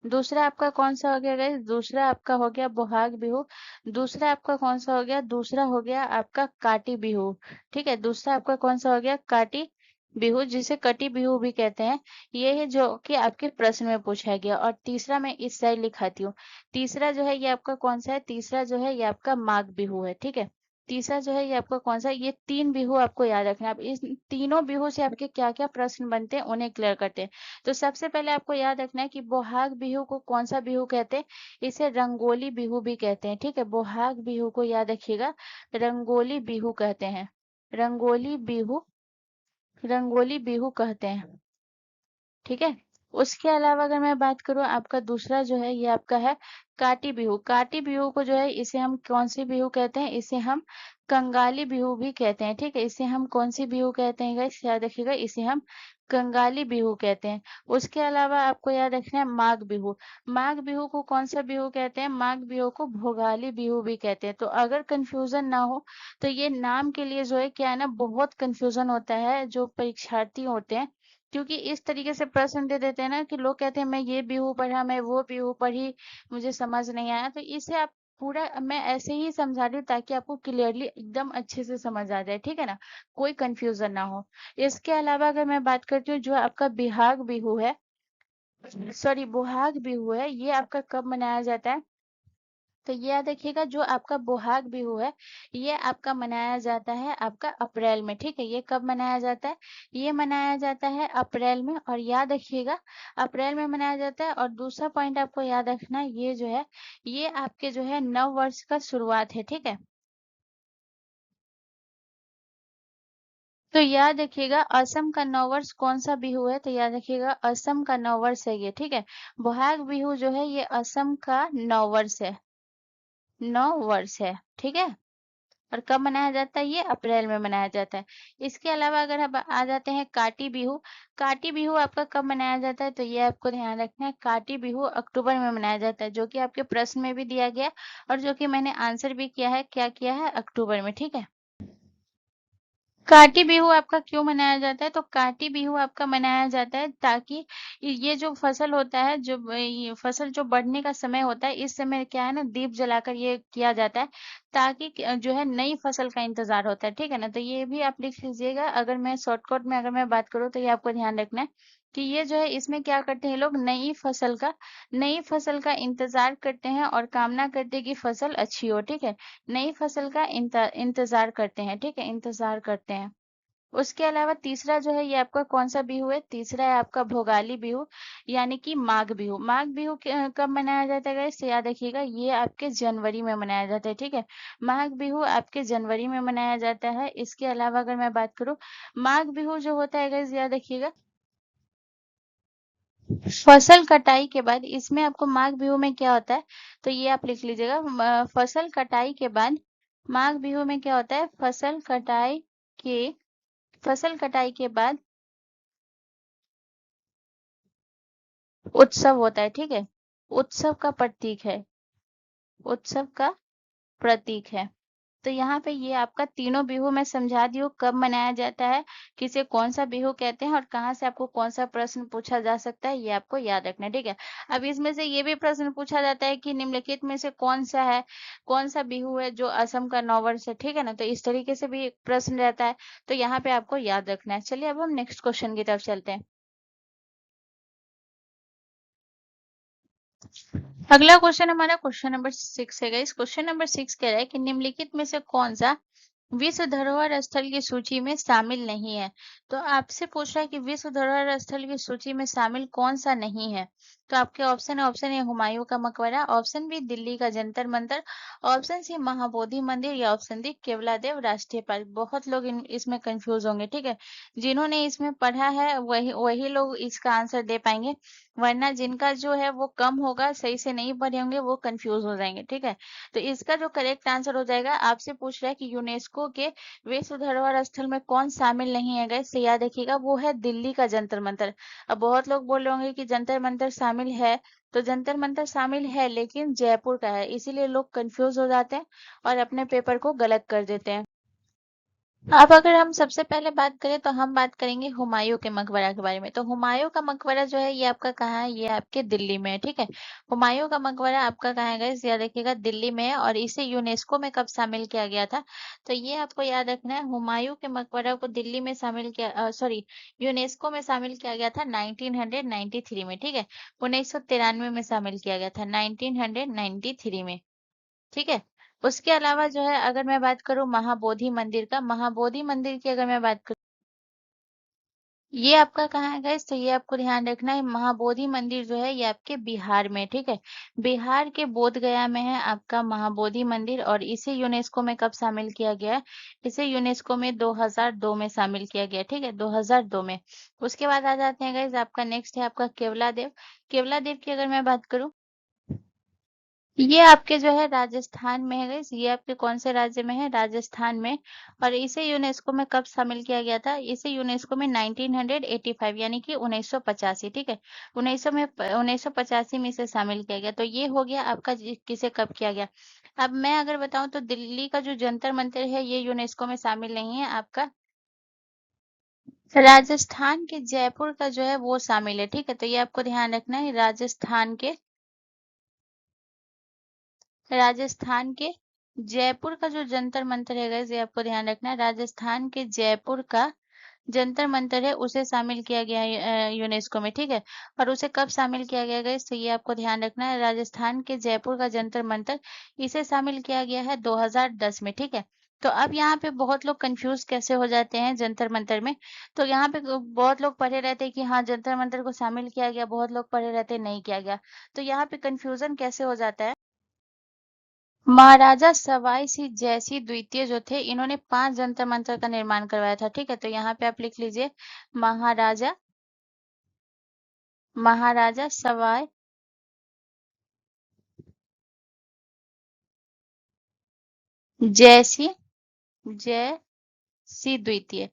दूसरा आपका कौन सा हो गया गाइस, दूसरा आपका हो गया बोहाग बिहू। दूसरा आपका कौन सा हो गया, दूसरा हो गया आपका काटी बिहू, ठीक है। दूसरा आपका कौन सा हो गया, काटी बिहू, जिसे कटी बिहू भी कहते हैं। ये है जो कि आपके प्रश्न में पूछा गया। और तीसरा मैं इस साइड लिखाती हूँ। तीसरा जो है ये आपका कौन सा है, तीसरा जो है ये आपका माघ बिहू है, ठीक है। तीसरा जो है ये आपका कौन सा है, ये 3 बिहू आपको याद रखना है। अब इस तीनों बिहू से आपके क्या क्या प्रश्न बनते हैं उन्हें क्लियर करते हैं। तो सबसे पहले आपको याद रखना है कि बोहाग बिहू को कौन सा बिहू कहते हैं, इसे रंगोली बिहू भी कहते हैं, ठीक है। बोहाग बिहू को याद रखिएगा रंगोली बिहू कहते हैं। रंगोली बिहू, रंगोली बिहू कहते हैं, ठीक है। उसके अलावा अगर मैं बात करूं आपका दूसरा जो है ये आपका है काटी बिहू। काटी बिहू को जो है इसे हम कौन सी बिहू कहते हैं, इसे हम कंगाली बिहू भी कहते हैं, ठीक है। इसे हम कौन सी बिहू कहते हैं गाइस, याद रखिएगा इसे हम कंगाली बिहू कहते हैं। उसके अलावा आपको याद रखना है माघ बिहू। माघ बिहू को कौन सा बिहू कहते हैं, माघ बिहू को भोगाली बिहू भी कहते हैं। तो अगर कंफ्यूजन ना हो तो ये नाम के लिए जो है क्या है ना, बहुत कंफ्यूजन होता है जो परीक्षार्थी होते हैं। क्योंकि इस तरीके से प्रश्न दे देते हैं ना कि लोग कहते हैं मैं ये बिहू पढ़ा, मैं वो बिहू पढ़ी, मुझे समझ नहीं आया। तो इसे आप पूरा मैं ऐसे ही समझा रही हूँ ताकि आपको क्लियरली एकदम अच्छे से समझ आ जाए, ठीक है ना, कोई कंफ्यूजन ना हो। इसके अलावा अगर मैं बात करती हूँ जो आपका बिहाग बिहू है, सॉरी बोहाग बिहू है, ये आपका कब मनाया जाता है। तो ये याद रखिएगा जो आपका बोहाग बिहू है ये आपका मनाया जाता है आपका अप्रैल में, ठीक है। ये कब मनाया जाता है, ये मनाया जाता है अप्रैल में। और याद रखिएगा अप्रैल में मनाया जाता है। और दूसरा पॉइंट आपको याद रखना है ये जो है ये आपके जो है नव वर्ष का शुरुआत है, ठीक है। तो याद रखिएगा असम का नववर्ष कौन सा बिहू है, तो याद रखिएगा असम का नववर्ष है ये, ठीक है। बोहाग बिहू जो है ये असम का नववर्ष है, नववर्ष है, ठीक है। और कब मनाया जाता है, ये अप्रैल में मनाया जाता है। इसके अलावा अगर अब आ जाते हैं काटी बिहू। काटी बिहू आपका कब मनाया जाता है, तो ये आपको ध्यान रखना है काटी बिहू अक्टूबर में मनाया जाता है, जो कि आपके प्रश्न में भी दिया गया और जो कि मैंने आंसर भी किया है, क्या किया है, अक्टूबर में, ठीक है। काटी बिहू आपका क्यों मनाया जाता है, तो काटी बिहू आपका मनाया जाता है ताकि ये जो फसल होता है, जो ये फसल जो बढ़ने का समय होता है, इस समय क्या है ना दीप जलाकर ये किया जाता है ताकि जो है नई फसल का इंतजार होता है, ठीक है ना। तो ये भी आप लिख लीजिएगा। अगर मैं शॉर्टकट में अगर मैं बात करूँ तो ये आपको ध्यान रखना है कि ये जो है इसमें क्या करते हैं लोग, नई फसल का इंतजार करते हैं और कामना करते हैं कि फसल अच्छी हो, ठीक है। नई फसल का इंतजार करते हैं, ठीक है, इंतजार करते हैं। उसके अलावा तीसरा जो है ये आपका कौन सा बिहू है, तीसरा है आपका भोगाली बिहू, यानी कि माघ बिहू। माघ बिहू कब मनाया जाता है गाइस, तो याद रखिएगा ये आपके जनवरी में मनाया जाता है, ठीक है। माघ बिहू आपके जनवरी में मनाया जाता है। इसके अलावा अगर मैं बात करूँ माघ बिहू जो होता है गाइस, याद रखिएगा फसल कटाई के बाद, इसमें आपको माघ बिहू में क्या होता है, तो ये आप लिख लीजिएगा फसल कटाई के बाद माघ बिहू में क्या होता है, फसल कटाई के बाद उत्सव होता है, ठीक है। उत्सव का प्रतीक है, उत्सव का प्रतीक है। तो यहाँ पे ये आपका तीनों बिहू मैं समझा दी हूँ कब मनाया जाता है, किसे कौन सा बिहू कहते हैं और कहाँ से आपको कौन सा प्रश्न पूछा जा सकता है, ये आपको याद रखना है, ठीक है। अब इसमें से ये भी प्रश्न पूछा जाता है कि निम्नलिखित में से कौन सा है, कौन सा बिहू है जो असम का नववर्ष है, ठीक है ना। तो इस तरीके से भी एक प्रश्न रहता है, तो यहाँ पे आपको याद रखना है। चलिए अब हम नेक्स्ट क्वेश्चन की तरफ चलते हैं। अगला क्वेश्चन हमारा क्वेश्चन नंबर 6 है गाइस। क्वेश्चन नंबर 6 कह रहा है कि निम्नलिखित में से कौन सा विश्व धरोहर स्थल की सूची में शामिल नहीं है। तो आपसे पूछ रहा है कि विश्व धरोहर स्थल की सूची में शामिल कौन सा नहीं है। तो आपके ऑप्शन है, ऑप्शन ए हुमायूं का मकबरा, ऑप्शन बी दिल्ली का जंतर मंतर, ऑप्शन सी महाबोधि मंदिर, या ऑप्शन डी केवलादेव राष्ट्रीय पार्क। बहुत लोग इसमें कंफ्यूज होंगे, ठीक है। जिन्होंने इसमें पढ़ा है वही वही लोग इसका आंसर दे पाएंगे, वरना जिनका जो है वो कम होगा, सही से नहीं पढ़े होंगे, वो कंफ्यूज हो जाएंगे, ठीक है। तो इसका जो करेक्ट आंसर हो जाएगा, आपसे पूछ रहा है कि यूनेस्को के विश्व धरोहर स्थल में कौन शामिल नहीं है गाइस, तो याद रखिएगा वो है दिल्ली का जंतर मंतर। अब बहुत लोग बोल रहे होंगे कि जंतर मंतर शामिल है, तो जंतर मंतर शामिल है लेकिन जयपुर का है, इसीलिए लोग कंफ्यूज हो जाते हैं और अपने पेपर को गलत कर देते हैं। अब अगर हम सबसे पहले बात करें तो हम बात करेंगे हुमायूं के मकबरा के बारे में। तो हुमायूं का मकबरा जो है ये आपका कहाँ है, ये आपके दिल्ली में है, ठीक है। हुमायूं का मकबरा आपका कहाँ है गाइस, याद रखिएगा दिल्ली में है, और इसे यूनेस्को में कब शामिल किया गया था, तो ये आपको याद रखना है। हुमायूं के मकबरा को दिल्ली में शामिल किया, सॉरी, यूनेस्को में शामिल किया गया था 1993 में, ठीक है। 1993 में शामिल किया गया था, 1993 में, ठीक है। उसके अलावा जो है अगर मैं बात करूँ महाबोधि मंदिर का, महाबोधि मंदिर की अगर मैं बात करूँ, ये आपका कहाँ है गाइस, तो ये आपको ध्यान रखना है, महाबोधि मंदिर जो है ये आपके बिहार में, ठीक है। बिहार के बोध गया में है आपका महाबोधि मंदिर, और इसे यूनेस्को में कब शामिल किया गया है, इसे यूनेस्को में 2002 में शामिल किया गया, ठीक है, 2002 में। उसके बाद आ जाते हैं गाइस, आपका नेक्स्ट है आपका केवला देव। केवला देव की अगर मैं बात करूँ, ये आपके जो है राजस्थान में है गाइस, ये आपके कौन से राज्य में है, राजस्थान में। और इसे यूनेस्को में कब शामिल किया गया था, इसे यूनेस्को में 1985 यानी कि 1985, ठीक है। 1985 में इसे शामिल किया गया। तो ये हो गया आपका किसे कब किया गया। अब मैं अगर बताऊं तो दिल्ली का जो जंतर मंतर है ये यूनेस्को में शामिल नहीं है आपका, राजस्थान के जयपुर का जो है वो शामिल है, ठीक है। तो ये आपको ध्यान रखना है, राजस्थान के जयपुर का जो जंतर मंतर है गाइस, ये आपको ध्यान रखना है, राजस्थान के जयपुर का जंतर मंतर है उसे शामिल किया गया है यूनेस्को में, ठीक है। और उसे कब शामिल किया गया गाइस, तो ये आपको ध्यान रखना है, राजस्थान के जयपुर का जंतर मंतर इसे शामिल किया गया है 2010 में, ठीक है। तो अब यहाँ पे बहुत लोग कंफ्यूज कैसे हो जाते हैं जंतर मंतर में, तो यहाँ पे बहुत लोग पढ़े रहते हैं कि हाँ जंतर मंतर को शामिल किया गया, बहुत लोग पढ़े रहते हैं नहीं किया गया। तो यहाँ पे कंफ्यूजन कैसे हो जाता है, महाराजा सवाई सिंह जयसिंह द्वितीय जो थे, इन्होंने 5 जंतर मंतर का निर्माण करवाया था, ठीक है। तो यहाँ पे आप लिख लीजिए महाराजा महाराजा सवाई जयसिंह जयसिंह द्वितीय,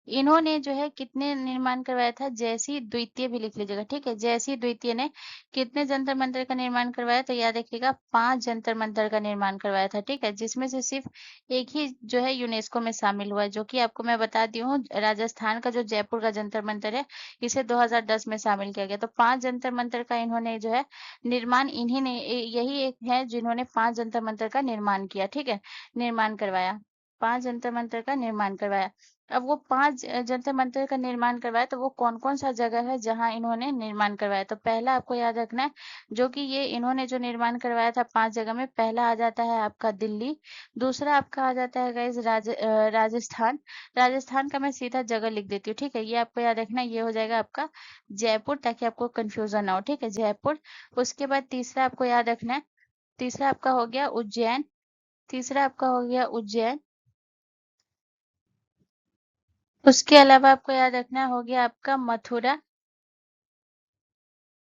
इन्होंने जो है कितने निर्माण करवाया था, जयसिंह द्वितीय भी लिख लीजिएगा, ठीक है। जयसिंह द्वितीय ने कितने जंतर मंतर का निर्माण करवाया, तो याद रखिएगा 5 जंतर मंतर का निर्माण करवाया था, ठीक है। जिसमें से सिर्फ एक ही जो है यूनेस्को में शामिल हुआ है, जो कि आपको मैं बता दी हूँ, राजस्थान का जो जयपुर का जंतर मंतर है इसे 2010 में शामिल किया गया। तो 5 जंतर मंतर का इन्होंने जो है निर्माण, इन्हीं ने यही एक है जिन्होंने 5 जंतर मंतर का निर्माण किया, ठीक है, निर्माण करवाया, 5 जंतर मंतर का निर्माण करवाया। अब वो 5 जंतर मंतर का निर्माण करवाया, तो वो कौन-कौन सा जगह है जहाँ इन्होंने निर्माण करवाया, तो पहला आपको याद रखना है, जो कि ये इन्होंने जो निर्माण करवाया था 5 जगह में, पहला आ जाता है आपका दिल्ली, दूसरा आपका आ जाता है गाइस राजस्थान। राजस्थान का मैं सीधा जगह लिख देती हूँ, ठीक है, ये आपको याद रखना है, ये हो जाएगा आपका जयपुर, ताकि आपको कंफ्यूजन ना हो, ठीक है, जयपुर। उसके बाद तीसरा आपको याद रखना है, तीसरा आपका हो गया उज्जैन, तीसरा आपका हो गया उज्जैन। उसके अलावा आपको याद रखना हो गया आपका मथुरा,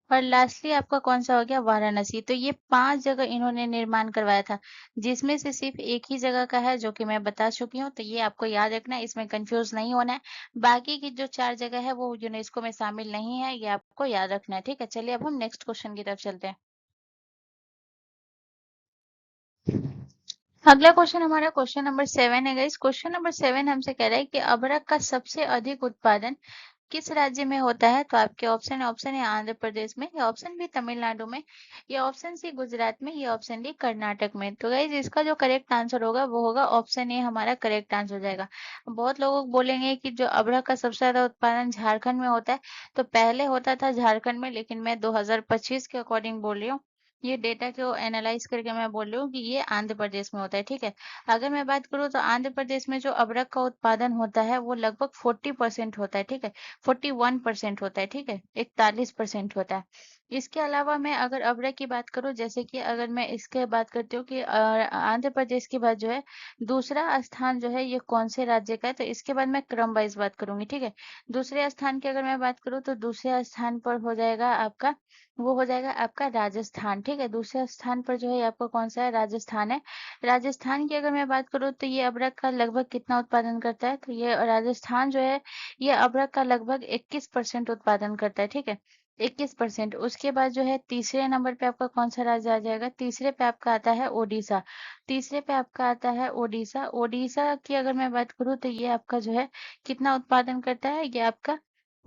और लास्टली आपका कौन सा हो गया, वाराणसी। तो ये 5 जगह इन्होंने निर्माण करवाया था, जिसमें से सिर्फ एक ही जगह का है जो कि मैं बता चुकी हूँ। तो ये आपको याद रखना है, इसमें कंफ्यूज नहीं होना है। बाकी की जो 4 जगह है वो यूनेस्को में शामिल नहीं है, ये आपको याद रखना है। ठीक है, चलिए अब हम नेक्स्ट क्वेश्चन की तरफ चलते हैं। अगला क्वेश्चन हमारा क्वेश्चन नंबर 7 है गाइस। क्वेश्चन नंबर 7 हमसे कह रहा है कि अभ्रक का सबसे अधिक उत्पादन किस राज्य में होता है। तो आपके ऑप्शन है आंध्र प्रदेश में, या ऑप्शन बी तमिलनाडु में, या ऑप्शन सी गुजरात में, या ऑप्शन डी कर्नाटक में। तो गाइज इसका जो करेक्ट आंसर होगा वो होगा ऑप्शन ए, हमारा करेक्ट आंसर हो जाएगा। बहुत लोग बोलेंगे कि जो अभ्रक का सबसे ज्यादा उत्पादन झारखंड में होता है, तो पहले होता था झारखंड में, लेकिन मैं 2025 के अकॉर्डिंग बोल रही हूँ। ये डेटा को एनालाइज करके मैं बोल रही हूँ कि ये आंध्र प्रदेश में होता है। ठीक है, अगर मैं बात करूँ तो आंध्र प्रदेश में जो अभ्रक का उत्पादन होता है वो लगभग 40% होता है। ठीक है, 41% होता है। ठीक है, 41% होता है। इसके अलावा मैं अगर अभ्रक की बात करूं, जैसे कि अगर मैं इसके बात करती हूँ कि आंध्र प्रदेश के बाद जो है दूसरा स्थान जो है ये कौन से राज्य का है, तो इसके बाद मैं क्रम वाइज बात करूंगी। ठीक है, दूसरे स्थान की अगर मैं बात करूँ तो दूसरे स्थान पर हो जाएगा आपका, वो हो जाएगा आपका राजस्थान। ठीक है, दूसरे स्थान पर जो है आपका कौन सा है, राजस्थान है। राजस्थान की अगर मैं बात करूँ तो ये अभ्रक का लगभग कितना उत्पादन करता है, तो ये राजस्थान जो है ये अभ्रक का लगभग 21% उत्पादन करता है। ठीक है, 21%। उसके बाद जो है तीसरे नंबर पे आपका कौन सा राज्य आ जाएगा, तीसरे पे आपका आता है ओडिशा। तीसरे पे आपका आता है ओडिशा। ओडिशा की अगर मैं बात करूँ तो ये आपका जो है कितना उत्पादन करता है, ये आपका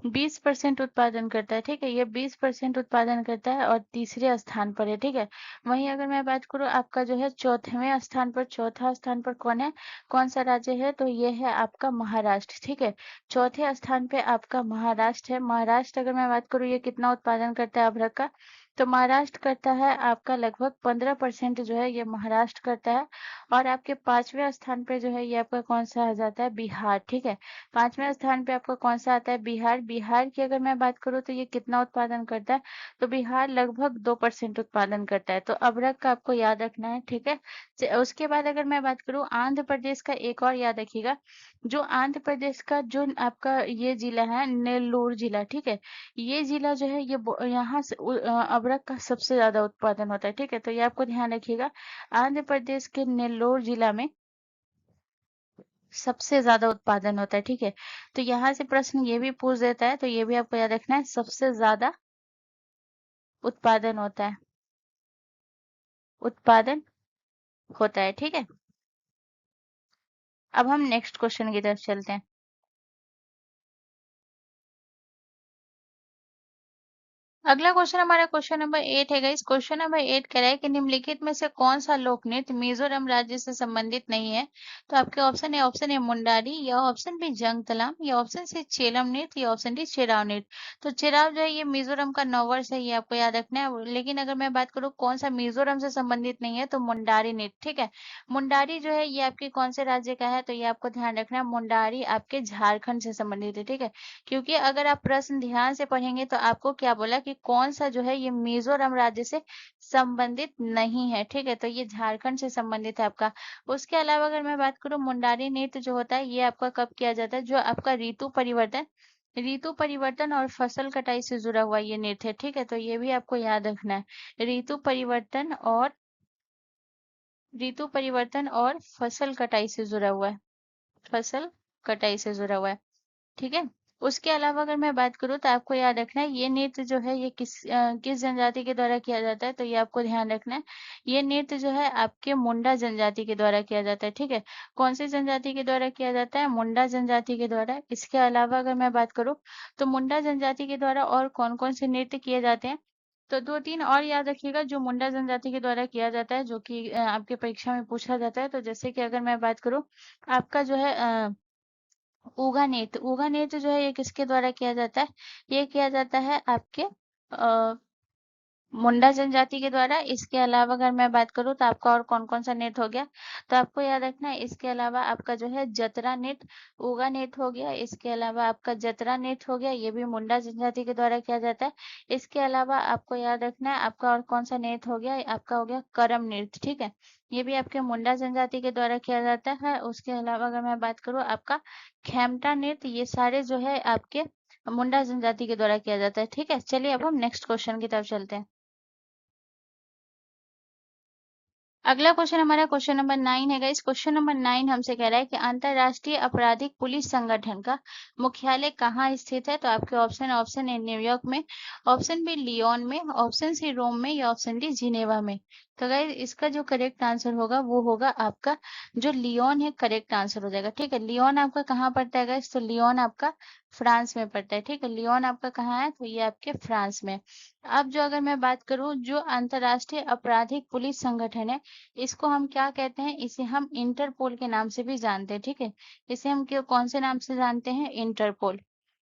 20% उत्पादन करता है। ठीक है, ये 20% उत्पादन करता है और तीसरे स्थान पर है। ठीक है, वहीं अगर मैं बात करूँ आपका जो है चौथेवें स्थान पर, चौथा स्थान पर कौन है, कौन सा राज्य है, तो ये है आपका महाराष्ट्र। ठीक है, चौथे स्थान पे आपका महाराष्ट्र है। महाराष्ट्र अगर मैं बात करूँ ये कितना उत्पादन करता है अभ्रक का, तो महाराष्ट्र करता है आपका लगभग 15% जो है ये महाराष्ट्र करता है। और आपके 5वें स्थान पे जो है ये आपका कौन सा आ जाता है, बिहार। ठीक है, 5वें स्थान पे आपका कौन सा आता है, बिहार। बिहार की अगर मैं बात करूँ तो ये कितना उत्पादन करता है, तो बिहार लगभग 2% उत्पादन करता है। तो अभ्रक का आपको याद रखना है। ठीक है, उसके बाद अगर मैं बात करूँ आंध्र प्रदेश का, एक और याद रखिएगा, जो आंध्र प्रदेश का जो आपका ये जिला है नेल्लोर जिला। ठीक है, ये जिला जो है ये यहाँ से अभ्रक का सबसे ज्यादा उत्पादन होता है। ठीक है, तो ये आपको ध्यान रखिएगा, आंध्र प्रदेश के नेल्लोर जिला में सबसे ज्यादा उत्पादन होता है। ठीक है, तो यहाँ से प्रश्न ये भी पूछ देता है, तो ये भी आपको याद रखना है, सबसे ज्यादा उत्पादन होता है, उत्पादन होता है। ठीक है, अब हम नेक्स्ट क्वेश्चन की तरफ चलते हैं। अगला क्वेश्चन हमारा क्वेश्चन नंबर 8 है गाइस। क्वेश्चन नंबर 8 कह रहा है कि निम्नलिखित में से कौन सा लोक नृत्य मिजोरम राज्य से संबंधित नहीं है। तो आपके ऑप्शन है मुंडारी, या ऑप्शन बी जंग तलाम, या ऑप्शन सी चेलम नृत्य, या ऑप्शन डी चिराव नृत्य। तो चिराव जो है ये मिजोरम का नववर्ष है, ये आपको याद रखना है। लेकिन अगर मैं बात करूँ कौन सा मिजोरम से संबंधित नहीं है, तो मुंडारी नृत्य। ठीक है, मुंडारी जो है ये आपके कौन से राज्य का है, तो ये आपको ध्यान रखना है, मुंडारी आपके झारखंड से संबंधित है। ठीक है, क्योंकि अगर आप प्रश्न ध्यान से पढ़ेंगे तो आपको क्या बोला कि कौन सा जो है ये मिजोरम राज्य से संबंधित नहीं है। ठीक है, तो ये झारखंड से संबंधित है आपका। उसके अलावा अगर मैं बात करूँ मुंडारी नृत्य जो होता है ये आपका कब किया जाता है, जो आपका ऋतु परिवर्तन और फसल कटाई से जुड़ा हुआ ये नृत्य है। ठीक है, तो ये भी आपको याद रखना है, ऋतु परिवर्तन और फसल कटाई से जुड़ा हुआ है, फसल कटाई से जुड़ा हुआ है। ठीक है, उसके अलावा अगर मैं बात करूँ तो आपको याद रखना है ये नृत्य जो है ये किस जनजाति के द्वारा किया जाता है, तो ये आपको ध्यान रखना है, ये नृत्य जो है आपके मुंडा जनजाति के द्वारा किया जाता है। ठीक है, कौन सी जनजाति के द्वारा किया जाता है, मुंडा जनजाति के द्वारा। इसके अलावा अगर मैं बात करूँ तो मुंडा जनजाति के द्वारा और कौन कौन से नृत्य किए जाते हैं, तो दो तीन और याद रखिएगा जो मुंडा जनजाति के द्वारा किया जाता है, जो कि आपके परीक्षा में पूछा जाता है। तो जैसे कि अगर मैं बात करूँ आपका जो है ऊगा नृत्य जो है ये किसके द्वारा किया जाता है, ये किया जाता है आपके मुंडा जनजाति के द्वारा। इसके अलावा अगर मैं बात करूँ तो आपका और कौन कौन सा नृत्य हो गया, तो आपको याद रखना है इसके अलावा आपका जो है जतरा नृत्य, ऊगा नृत्य हो गया। इसके अलावा आपका जतरा नृत्य हो गया, ये भी मुंडा जनजाति के द्वारा किया जाता है। इसके अलावा आपको याद रखना है आपका और कौन सा नृत्य हो गया, आपका हो गया करम नृत्य। ठीक है, ये भी आपके मुंडा जनजाति के द्वारा किया जाता है। उसके अलावा अगर मैं बात करूँ आपका खेमटा नृत्य, ये सारे जो है आपके मुंडा जनजाति के द्वारा किया जाता है। ठीक है, चलिए अब हम नेक्स्ट क्वेश्चन की तरफ चलते हैं। अगला क्वेश्चन हमारा क्वेश्चन नंबर 9 है गाइस। क्वेश्चन नंबर 9 हमसे कह रहा है कि अंतरराष्ट्रीय आपराधिक पुलिस संगठन का मुख्यालय कहाँ स्थित है? तो आपके ऑप्शन ए न्यूयॉर्क में, ऑप्शन बी लियोन में, ऑप्शन सी रोम में या ऑप्शन डी जिनेवा में। तो गाइस इसका जो करेक्ट आंसर होगा वो होगा आपका जो लियोन है, करेक्ट आंसर हो जाएगा। ठीक है, लियोन आपका कहाँ पड़ता है गाइस? तो लियोन आपका फ्रांस में पड़ता है। ठीक है, लियोन आपका कहाँ है? तो ये आपके फ्रांस में। अब जो अगर मैं बात करूं जो अंतरराष्ट्रीय आपराधिक पुलिस संगठन है, इसको हम क्या कहते हैं? इसे हम इंटरपोल के नाम से भी जानते हैं। ठीक है, इसे हम क्यों कौन से नाम से जानते हैं? इंटरपोल।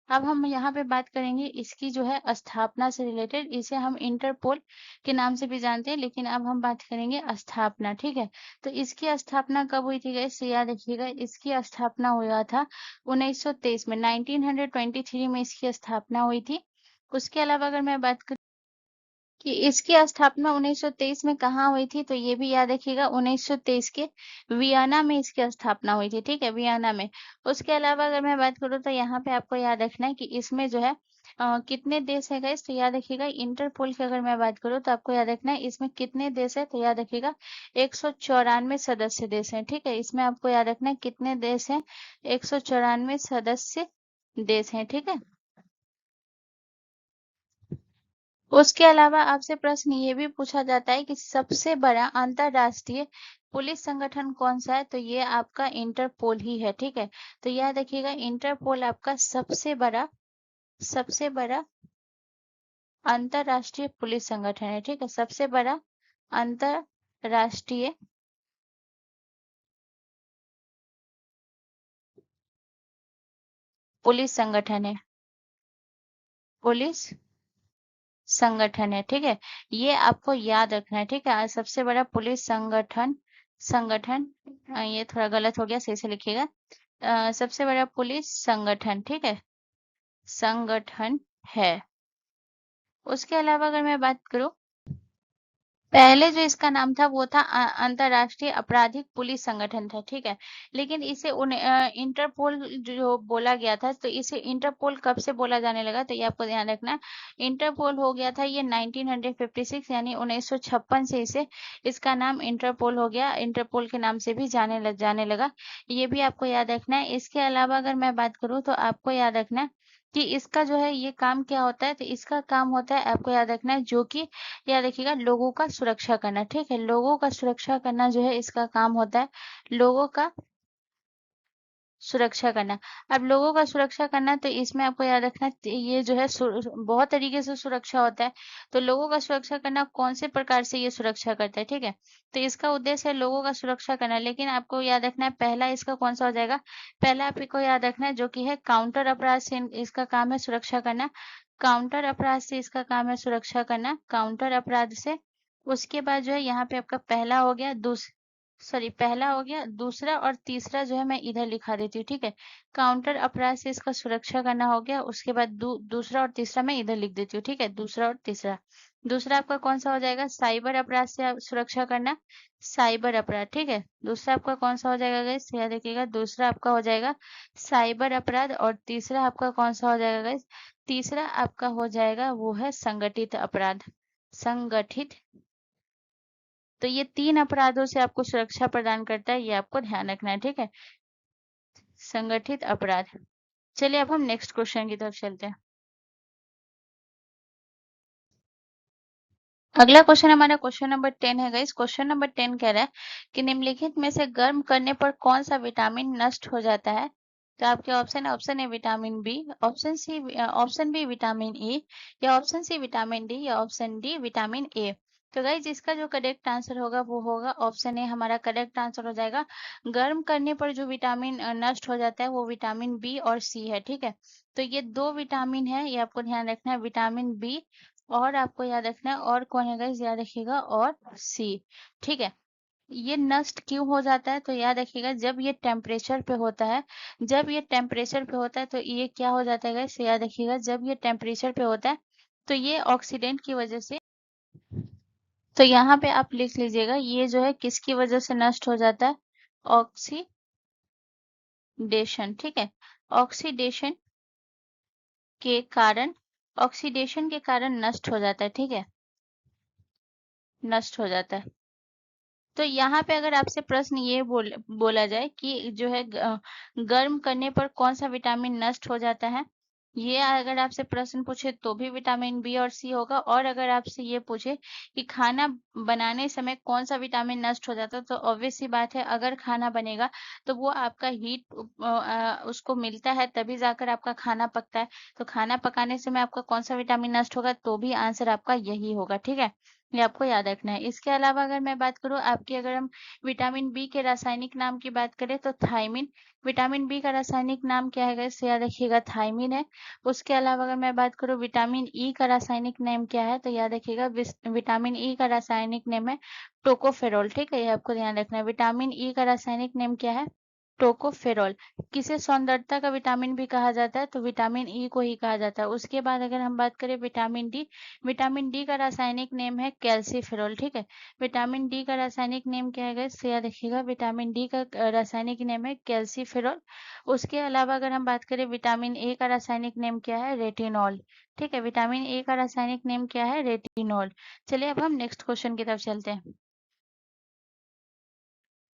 अब हम यहाँ पे बात करेंगे इसकी जो है स्थापना से रिलेटेड, इसे हम इंटरपोल के नाम से भी जानते हैं, लेकिन अब हम बात करेंगे स्थापना। ठीक है, तो इसकी स्थापना कब हुई थी गाइस? याद रखिएगा, इसकी स्थापना हुआ था 1923 में, 1923 में इसकी स्थापना हुई थी। उसके अलावा अगर मैं बात कि इसकी स्थापना 1923 में कहाँ हुई थी, तो ये भी याद रखिएगा 1923 के वियना में इसकी स्थापना हुई थी। ठीक है, वियना में। उसके अलावा अगर मैं बात करूँ तो यहाँ पे आपको याद रखना है कि इसमें जो है कितने देश है गाइस? तो याद रखिएगा इंटरपोल की अगर मैं बात करूँ तो आपको याद रखना है इसमें कितने देश है? तो याद रखिएगा 194 सदस्य देश हैं। ठीक है, इसमें आपको याद रखना है कितने देश हैं? 194 सदस्य देश हैं। ठीक है, उसके अलावा आपसे प्रश्न ये भी पूछा जाता है कि सबसे बड़ा अंतरराष्ट्रीय पुलिस संगठन कौन सा है? तो ये आपका इंटरपोल ही है। ठीक है, तो याद रखिएगा इंटरपोल आपका सबसे बड़ा अंतरराष्ट्रीय पुलिस संगठन है। ठीक है, सबसे बड़ा अंतरराष्ट्रीय पुलिस संगठन है। पुलिस संगठन है। ठीक है, ये आपको याद रखना है। ठीक है, सबसे बड़ा पुलिस संगठन संगठन ये थोड़ा गलत हो गया, सही से लिखिएगा। सबसे बड़ा पुलिस संगठन, ठीक है, संगठन है। उसके अलावा अगर मैं बात करूं, पहले जो इसका नाम था वो था अंतरराष्ट्रीय आपराधिक पुलिस संगठन था। ठीक है, लेकिन इसे इंटरपोल जो बोला गया था, तो इसे इंटरपोल कब से बोला जाने लगा? तो ये आपको ध्यान रखना है। इंटरपोल हो गया था ये 1956 यानी 1956 से इसे इसका नाम इंटरपोल हो गया, इंटरपोल के नाम से भी जाने लगा। ये भी आपको याद रखना है। इसके अलावा अगर मैं बात करूँ तो आपको याद रखना है कि इसका जो है ये काम क्या होता है? तो इसका काम होता है, आपको याद रखना है, जो कि याद रखिएगा लोगों का सुरक्षा करना। ठीक है, लोगों का सुरक्षा करना जो है इसका काम होता है, लोगों का सुरक्षा करना। अब लोगों का सुरक्षा करना, तो इसमें आपको याद रखना ये जो है बहुत तरीके से सुरक्षा होता है। तो लोगों का सुरक्षा करना कौन से प्रकार से ये सुरक्षा करता है? ठीक है, तो इसका उद्देश्य है लोगों का सुरक्षा करना, लेकिन आपको याद रखना है पहला इसका कौन सा हो जाएगा? पहला आपको याद रखना है जो कि है काउंटर अपराध से इसका काम है सुरक्षा करना। काउंटर अपराध से इसका काम है सुरक्षा करना, काउंटर अपराध से। उसके बाद जो है यहाँ पे आपका पहला हो गया, पहला हो गया, दूसरा और तीसरा जो है मैं इधर लिखा देती हूँ। ठीक है, काउंटर अपराध से इसका सुरक्षा करना हो गया। उसके बाद दूसरा और तीसरा मैं इधर लिख देती हूँ। ठीक है, दूसरा और तीसरा। दूसरा आपका कौन सा हो जाएगा? साइबर अपराध से सुरक्षा करना, साइबर अपराध। ठीक है, दूसरा आपका कौन सा हो जाएगा गाइस? याद रखिएगा, दूसरा आपका हो जाएगा साइबर अपराध। और तीसरा आपका कौन सा हो जाएगा गाइस? तीसरा आपका हो जाएगा वो है संगठित अपराध, संगठित। तो ये 3 अपराधों से आपको सुरक्षा प्रदान करता है, ये आपको ध्यान रखना है। ठीक है, संगठित अपराध। चलिए अब हम नेक्स्ट क्वेश्चन की तरफ चलते हैं। अगला क्वेश्चन हमारा क्वेश्चन नंबर 10 है गाइस। क्वेश्चन नंबर 10 कह रहा है कि निम्नलिखित में से गर्म करने पर कौन सा विटामिन नष्ट हो जाता है? तो आपके ऑप्शन है, option A vitamin B, option B vitamin A, या ऑप्शन सी विटामिन डी, या ऑप्शन डी विटामिन ए। तो गाइज इसका जो करेक्ट आंसर होगा वो होगा ऑप्शन ए, हमारा करेक्ट आंसर हो जाएगा। गर्म करने पर जो विटामिन नष्ट हो जाता है वो विटामिन बी और सी है। ठीक है, तो ये दो विटामिन है, ये आपको ध्यान रखना है, विटामिन बी और आपको याद रखना है और कौन है गाइस? याद रखिएगा और सी। ठीक है, ये नष्ट क्यों हो जाता है? तो याद रखिएगा जब ये टेम्परेचर पे होता है, जब ये टेम्परेचर पे होता है तो ये क्या हो जाता है गाइस? याद रखिएगा जब ये टेम्परेचर पे होता है तो ये ऑक्सीडेंट की वजह से, तो यहाँ पे आप लिख लीजिएगा ये जो है किसकी वजह से नष्ट हो जाता है? ऑक्सीडेशन। ठीक है, ऑक्सीडेशन के कारण, ऑक्सीडेशन के कारण नष्ट हो जाता है, ठीक है, नष्ट हो जाता है। तो यहाँ पे अगर आपसे प्रश्न ये बोला जाए कि जो है गर्म करने पर कौन सा विटामिन नष्ट हो जाता है, ये अगर आपसे प्रश्न पूछे तो भी विटामिन बी और सी होगा। और अगर आपसे ये पूछे कि खाना बनाने समय कौन सा विटामिन नष्ट हो जाता है, तो ऑब्वियस सी बात है, अगर खाना बनेगा तो वो आपका हीट उसको मिलता है तभी जाकर आपका खाना पकता है। तो खाना पकाने समय आपका कौन सा विटामिन नष्ट होगा, तो भी आंसर आपका यही होगा, ठीक है। ये आपको याद रखना है। इसके अलावा अगर मैं बात करूँ आपकी, अगर हम विटामिन बी के रासायनिक नाम की बात करें तो थायमिन। विटामिन बी का रासायनिक नाम क्या है गाइस, याद रखिएगा थायमिन है। उसके अलावा अगर मैं बात करूँ विटामिन ई का रासायनिक नाम क्या है, तो याद रखिएगा विटामिन ई का रासायनिक नाम है टोकोफेरोल, ठीक है, ये आपको ध्यान रखना है। विटामिन ई का रासायनिक नाम क्या है, टोकोफेरोल। किसे सौंदर्यता का विटामिन भी कहा जाता है, तो विटामिन ई को ही कहा जाता है। उसके बाद अगर हम बात करें विटामिन डी, विटामिन डी का रासायनिक नेम है कैल्सीफेरोल, ठीक है। विटामिन डी का रासायनिक नेम क्या है गाइस, याद रखिएगा, विटामिन डी का रासायनिक नेम है कैल्सीफेरोल। उसके अलावा अगर हम बात करें विटामिन ए का रासायनिक नेम क्या है, रेटिनॉल, ठीक है। विटामिन ए का रासायनिक नेम क्या है, रेटिनॉल। चलिए अब हम नेक्स्ट क्वेश्चन की तरफ चलते हैं।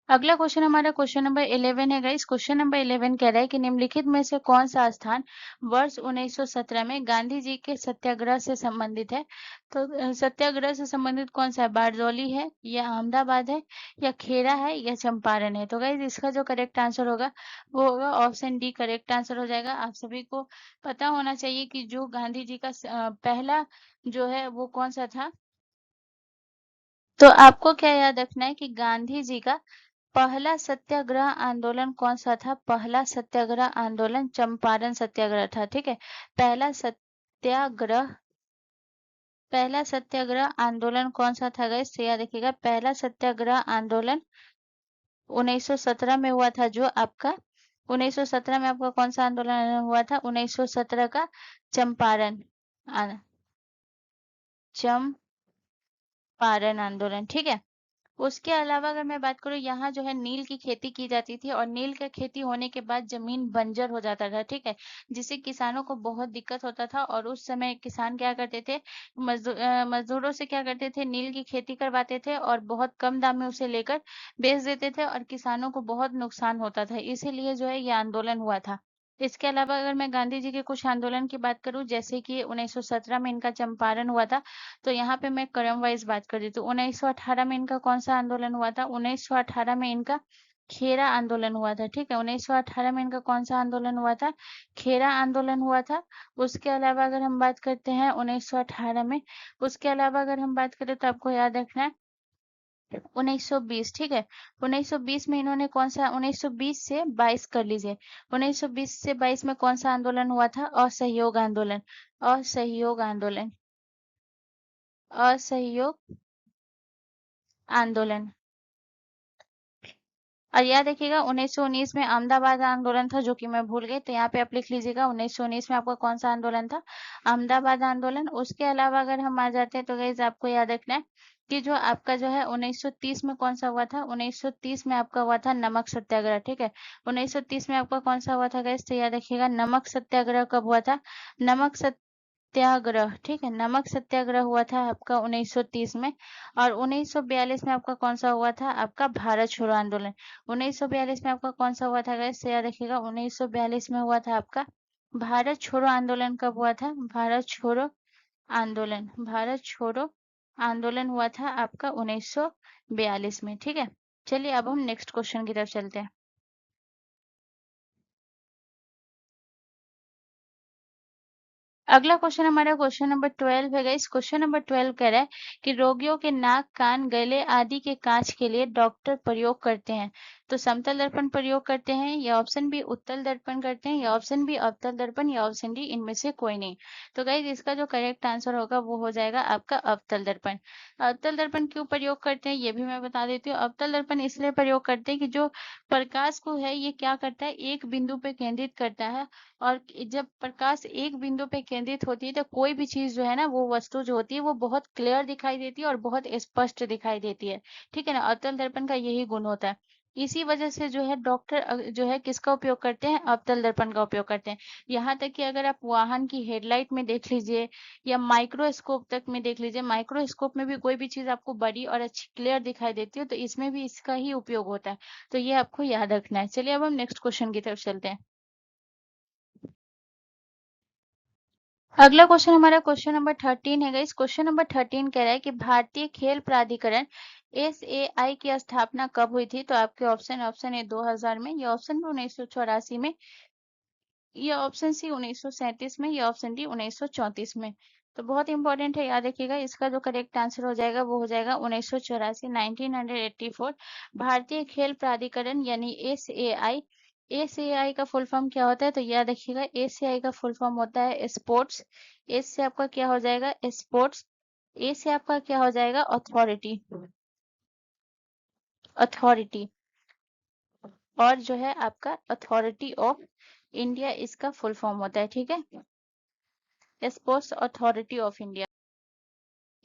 अगला क्वेश्चन हमारा क्वेश्चन नंबर 11 है गाइस। क्वेश्चन नंबर 11 कह रहा है कि निम्नलिखित में से कौन सा स्थान वर्ष 1917 में गांधी जी के सत्याग्रह से संबंधित है। तो सत्याग्रह से संबंधित कौन सा है, बारदौली है या अहमदाबाद है या खेड़ा है या चंपारण है। तो गाइस इसका जो करेक्ट आंसर होगा वो होगा ऑप्शन डी, करेक्ट आंसर हो जाएगा। आप सभी को पता होना चाहिए कि जो गांधी जी का पहला जो है वो कौन सा था। तो आपको क्या याद रखना है कि गांधी जी का पहला सत्याग्रह आंदोलन कौन सा था, पहला सत्याग्रह आंदोलन चंपारण सत्याग्रह था, ठीक है। पहला सत्याग्रह पहला सत्याग्रह आंदोलन कौन सा था गाइस, तो याद रखिएगा, पहला सत्याग्रह आंदोलन 1917 में हुआ था। जो आपका 1917 में आपका कौन सा आंदोलन हुआ था, 1917 का चंपारण चंपारण आंदोलन, ठीक है। उसके अलावा अगर मैं बात करूँ, यहाँ जो है नील की खेती की जाती थी और नील का खेती होने के बाद जमीन बंजर हो जाता था, ठीक है, जिससे किसानों को बहुत दिक्कत होता था। और उस समय किसान क्या करते थे, मजदूरों से क्या करते थे, नील की खेती करवाते थे और बहुत कम दाम में उसे लेकर बेच देते थे और किसानों को बहुत नुकसान होता था। इसीलिए जो है ये आंदोलन हुआ था। इसके अलावा अगर मैं गांधी जी के कुछ आंदोलन की बात करूं, जैसे कि 1917 में इनका चंपारण हुआ था, तो यहाँ पे मैं क्रम वाइज बात कर देती हूँ। 1918 में इनका कौन सा आंदोलन हुआ था, 1918 में इनका खेरा आंदोलन हुआ था, ठीक है। 1918 में इनका कौन सा आंदोलन हुआ था, खेरा आंदोलन हुआ था। उसके अलावा अगर हम बात करते हैं 1918 में, उसके अलावा अगर हम बात करें तो आपको याद रखना है 1920, ठीक है। 1920 में इन्होंने कौन सा, 1920 से 22 कर लीजिए, 1920 से 22 में कौन सा आंदोलन हुआ था, असहयोग आंदोलन, असहयोग आंदोलन, असहयोग आंदोलन। और याद रखिएगा 1919 में अहमदाबाद आंदोलन था, जो कि मैं भूल गई, तो यहाँ पे आप लिख लीजिएगा 1919 में आपका कौन सा आंदोलन था, अहमदाबाद आंदोलन। उसके अलावा अगर हम आ जाते हैं तो गाइस आपको याद रखना है कि जो आपका जो है 1930 में कौन सा हुआ था, 1930 में आपका हुआ था नमक सत्याग्रह, ठीक है। 1930 में आपका कौन सा हुआ था गाइस, तो याद रखिएगा नमक सत्याग्रह कब हुआ था, नमक सत्याग्रह, ठीक है, नमक सत्याग्रह हुआ था आपका 1930 में। और 1942 में आपका कौन सा हुआ था, आपका भारत छोड़ो आंदोलन। 1942 में आपका कौन सा हुआ था गाइस, याद रखिएगा 1942 में हुआ था आपका भारत छोड़ो आंदोलन। कब हुआ था, भारत छोड़ो आंदोलन, भारत छोड़ो आंदोलन हुआ था आपका 1942 में, ठीक है। चलिए अब हम नेक्स्ट क्वेश्चन की तरफ चलते हैं। अगला क्वेश्चन हमारा क्वेश्चन नंबर 12 है गाइस। क्वेश्चन नंबर 12 कह रहा है कि रोगियों के नाक, कान, गले आदि के कांच के लिए डॉक्टर प्रयोग करते हैं। तो समतल दर्पण प्रयोग करते हैं, या ऑप्शन बी उत्तल दर्पण करते हैं, या ऑप्शन बी अवतल दर्पण, या ऑप्शन डी इनमें से कोई नहीं। तो गाइस इसका जो करेक्ट आंसर होगा वो हो जाएगा आपका अवतल दर्पण। अवतल दर्पण क्यों प्रयोग करते हैं ये भी मैं बता देती हूँ। अवतल दर्पण इसलिए प्रयोग करते हैं कि जो प्रकाश को है ये क्या करता है, एक बिंदु पे केंद्रित करता है। और जब प्रकाश एक बिंदु पे केंद्रित होती है तो कोई भी चीज जो है ना, वो वस्तु जो होती है वो बहुत क्लियर दिखाई देती है और बहुत स्पष्ट दिखाई देती है, ठीक है ना। अवतल दर्पण का यही गुण होता है। इसी वजह से जो है डॉक्टर जो है किसका उपयोग करते हैं, अवतल दर्पण का उपयोग करते हैं। यहाँ तक कि अगर आप वाहन की हेडलाइट में देख लीजिए या माइक्रोस्कोप तक में देख लीजिए, माइक्रोस्कोप में भी कोई भी चीज आपको बड़ी और अच्छी क्लियर दिखाई देती है तो इसमें भी इसका ही उपयोग होता है। तो ये आपको याद रखना है। चलिए अब हम नेक्स्ट क्वेश्चन की तरफ चलते हैं। अगला क्वेश्चन हमारा क्वेश्चन नंबर 13 है गाइस। क्वेश्चन नंबर 13 कह रहा है कि भारतीय खेल प्राधिकरण SAI की स्थापना कब हुई थी? तो आपके ऑप्शन ए 2000 में, या ऑप्शन बी 1984 में, या ऑप्शन सी 1937 में, या ऑप्शन डी 1934 में। तो बहुत इंपॉर्टेंट है, याद रखिएगा। इसका जो करेक्ट आंसर हो जाएगा वो हो जाएगा 1984, 1984। भारतीय खेल प्राधिकरण यानी एसएआई। एसएआई का फुल फॉर्म क्या होता है? तो याद रखिएगा, एसएआई का फुल फॉर्म होता है स्पोर्ट्स। एस से आपका क्या हो जाएगा? स्पोर्ट्स। ए से आपका क्या हो जाएगा? अथॉरिटी। अथॉरिटी। और जो है आपका अथॉरिटी ऑफ इंडिया इसका फुल फॉर्म होता है, ठीक है। Sports authority of India.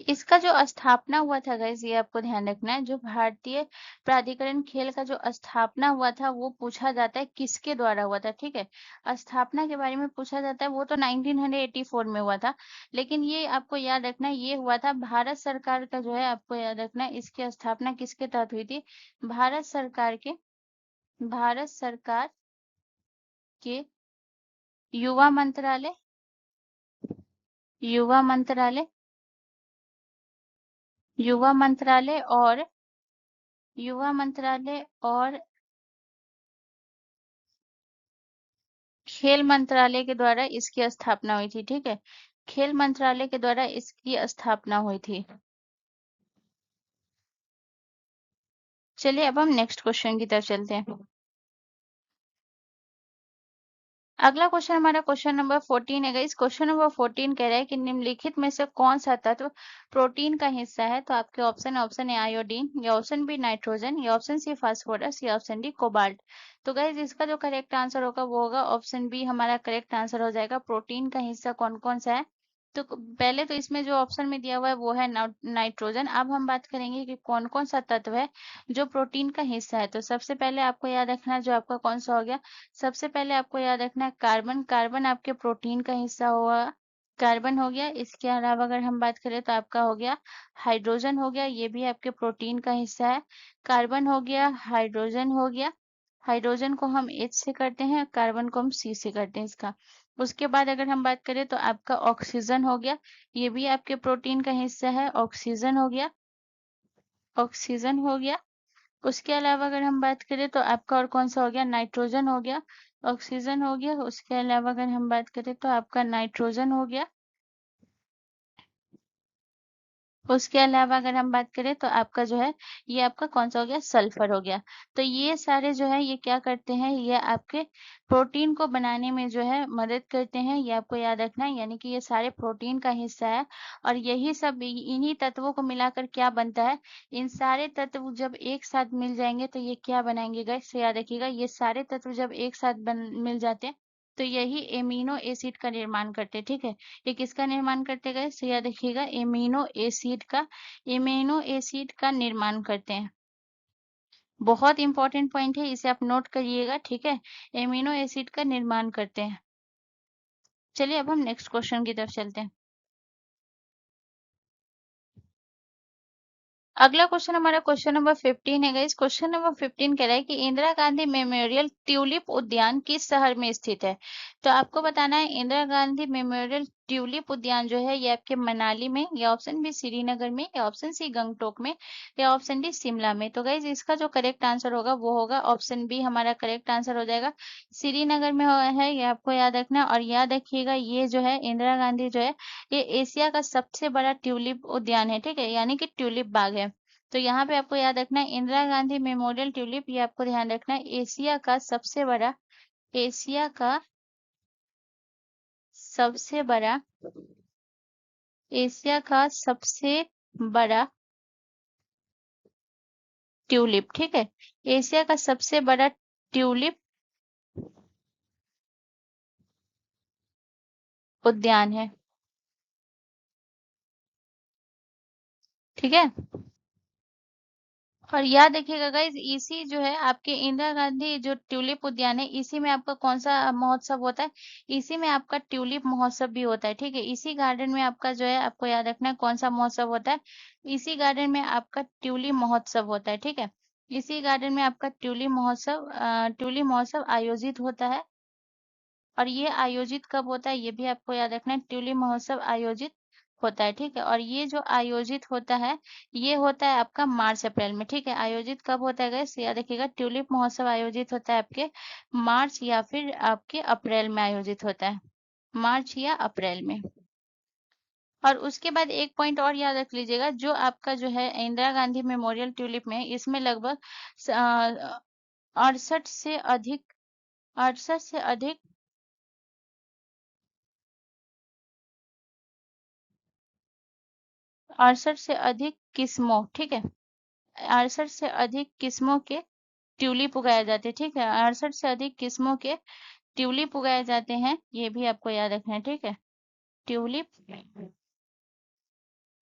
इसका जो स्थापना हुआ था गाइस, ये आपको ध्यान रखना है। जो भारतीय प्राधिकरण खेल का जो स्थापना हुआ था वो पूछा जाता है किसके द्वारा हुआ था, ठीक है। स्थापना के बारे में पूछा जाता है, वो तो 1984 में हुआ था। लेकिन ये आपको याद रखना है, ये हुआ था भारत सरकार का, जो है आपको याद रखना है इसकी स्थापना किसके तहत हुई थी? भारत सरकार के, भारत सरकार के युवा मंत्रालय, युवा मंत्रालय, युवा मंत्रालय और युवा मंत्रालय और खेल मंत्रालय के द्वारा इसकी स्थापना हुई थी, ठीक है। खेल मंत्रालय के द्वारा इसकी स्थापना हुई थी। चलिए अब हम नेक्स्ट क्वेश्चन की तरफ चलते हैं। अगला क्वेश्चन हमारा क्वेश्चन नंबर 14 है गाइस। क्वेश्चन नंबर 14 कह रहा है कि निम्नलिखित में से कौन सा तत्व प्रोटीन का हिस्सा है? तो आपके ऑप्शन ए आयोडीन, या ऑप्शन बी नाइट्रोजन, या ऑप्शन सी फास्फोरस, या ऑप्शन डी कोबाल्ट। तो गाइस इसका जो करेक्ट आंसर होगा वो होगा ऑप्शन बी, हमारा करेक्ट आंसर हो जाएगा। प्रोटीन का हिस्सा कौन कौन सा है? तो पहले तो इसमें जो ऑप्शन में दिया हुआ है वो है नाइट्रोजन। अब हम बात करेंगे कि कौन कौन सा तत्व है जो प्रोटीन का हिस्सा है। तो सबसे पहले आपको याद रखना जो आपका कौन सा हो गया, सबसे पहले आपको याद रखना है कार्बन। कार्बन आपके प्रोटीन का हिस्सा हुआ, कार्बन हो गया। इसके अलावा अगर हम बात करें तो आपका हो गया हाइड्रोजन, हो गया, ये भी आपके प्रोटीन का हिस्सा है। कार्बन हो गया, हाइड्रोजन हो गया। हाइड्रोजन को हम H से करते हैं, कार्बन को हम C से करते हैं इसका। उसके बाद अगर हम बात करें तो आपका ऑक्सीजन हो गया, ये भी आपके प्रोटीन का हिस्सा है। ऑक्सीजन हो गया, ऑक्सीजन हो गया। उसके अलावा अगर हम बात करें तो आपका और कौन सा हो गया? नाइट्रोजन हो गया। ऑक्सीजन हो गया। उसके अलावा अगर हम बात करें तो आपका नाइट्रोजन हो गया। उसके अलावा अगर हम बात करें तो आपका जो है ये आपका कौन सा हो गया? सल्फर हो गया। तो ये सारे जो है ये क्या करते हैं? ये आपके प्रोटीन को बनाने में जो है मदद करते हैं, ये आपको याद रखना है। यानी कि ये सारे प्रोटीन का हिस्सा है और यही सब इन्हीं तत्वों को मिलाकर क्या बनता है? इन सारे तत्व जब एक साथ मिल जाएंगे तो ये क्या बनाएंगे गाइस? तो याद रखिएगा, ये सारे तत्व जब एक साथ मिल जाते हैं तो यही एमिनो एसिड का निर्माण करते हैं, ठीक है। ये किसका निर्माण करते गए? तो याद रखिएगा, एमिनो एसिड का निर्माण करते हैं। बहुत इंपॉर्टेंट पॉइंट है, इसे आप नोट करिएगा, ठीक है। एमिनो एसिड का निर्माण करते हैं। चलिए अब हम नेक्स्ट क्वेश्चन की तरफ चलते हैं। अगला क्वेश्चन हमारा क्वेश्चन नंबर 15 है गाइस। क्वेश्चन नंबर 15 कह रहा है कि इंदिरा गांधी मेमोरियल ट्यूलिप उद्यान किस शहर में स्थित है? तो आपको बताना है इंदिरा गांधी मेमोरियल ट्यूलिप उद्यान जो है ये आपके मनाली में, या ऑप्शन बी श्रीनगर में, या ऑप्शन सी गंगटोक में, या ऑप्शन डी शिमला में। तो गाइस इसका जो करेक्ट आंसर होगा वो होगा ऑप्शन बी, हमारा करेक्ट आंसर हो जाएगा। श्रीनगर में है, ये आपको याद रखना है। और याद रखिएगा ये जो है इंदिरा गांधी जो है ये एशिया का सबसे बड़ा ट्यूलिप उद्यान है, ठीक है, यानी कि ट्यूलिप बाग है। तो यहाँ पे आपको याद रखना है इंदिरा गांधी मेमोरियल ट्यूलिप, ये आपको ध्यान रखना है एशिया का सबसे बड़ा, एशिया का सबसे बड़ा, एशिया का सबसे बड़ा ट्यूलिप, ठीक है। एशिया का सबसे बड़ा ट्यूलिप उद्यान है, ठीक है। और याद रखिएगा गाइज, इसी जो है आपके इंदिरा गांधी जो ट्यूलिप उद्यान है, इसी में आपका कौन सा महोत्सव होता है, इसी में आपका ट्यूलिप महोत्सव भी होता है। ठीक है, इसी गार्डन में आपका जो है, आपको याद रखना है कौन सा महोत्सव होता है, इसी गार्डन में आपका ट्यूलिप महोत्सव होता है। ठीक है, इसी गार्डन में आपका ट्यूलिप महोत्सव आयोजित होता है। और ये आयोजित कब होता है, ये भी आपको याद रखना है, ट्यूलिप महोत्सव आयोजित होता है। ठीक है, और ये जो आयोजित होता है, ये होता है आपका मार्च अप्रैल में। ठीक है, आयोजित कब होता है गाइस, याद रखिएगा, ट्यूलिप महोत्सव आयोजित होता है आपके मार्च या फिर आपके अप्रैल में आयोजित होता है, मार्च या अप्रैल में। और उसके बाद एक पॉइंट और याद रख लीजिएगा, जो आपका जो है इंदिरा गांधी मेमोरियल ट्यूलिप में, इसमें लगभग 68 से अधिक 68 से अधिक 68 से अधिक किस्मों, ठीक है, 68 से अधिक किस्मों के ट्यूलिप उगाए जाते हैं। ठीक है, 68 से अधिक किस्मों के ट्यूलिप उगाए जाते हैं, ये भी आपको याद रखना है। ठीक है, ट्यूलिप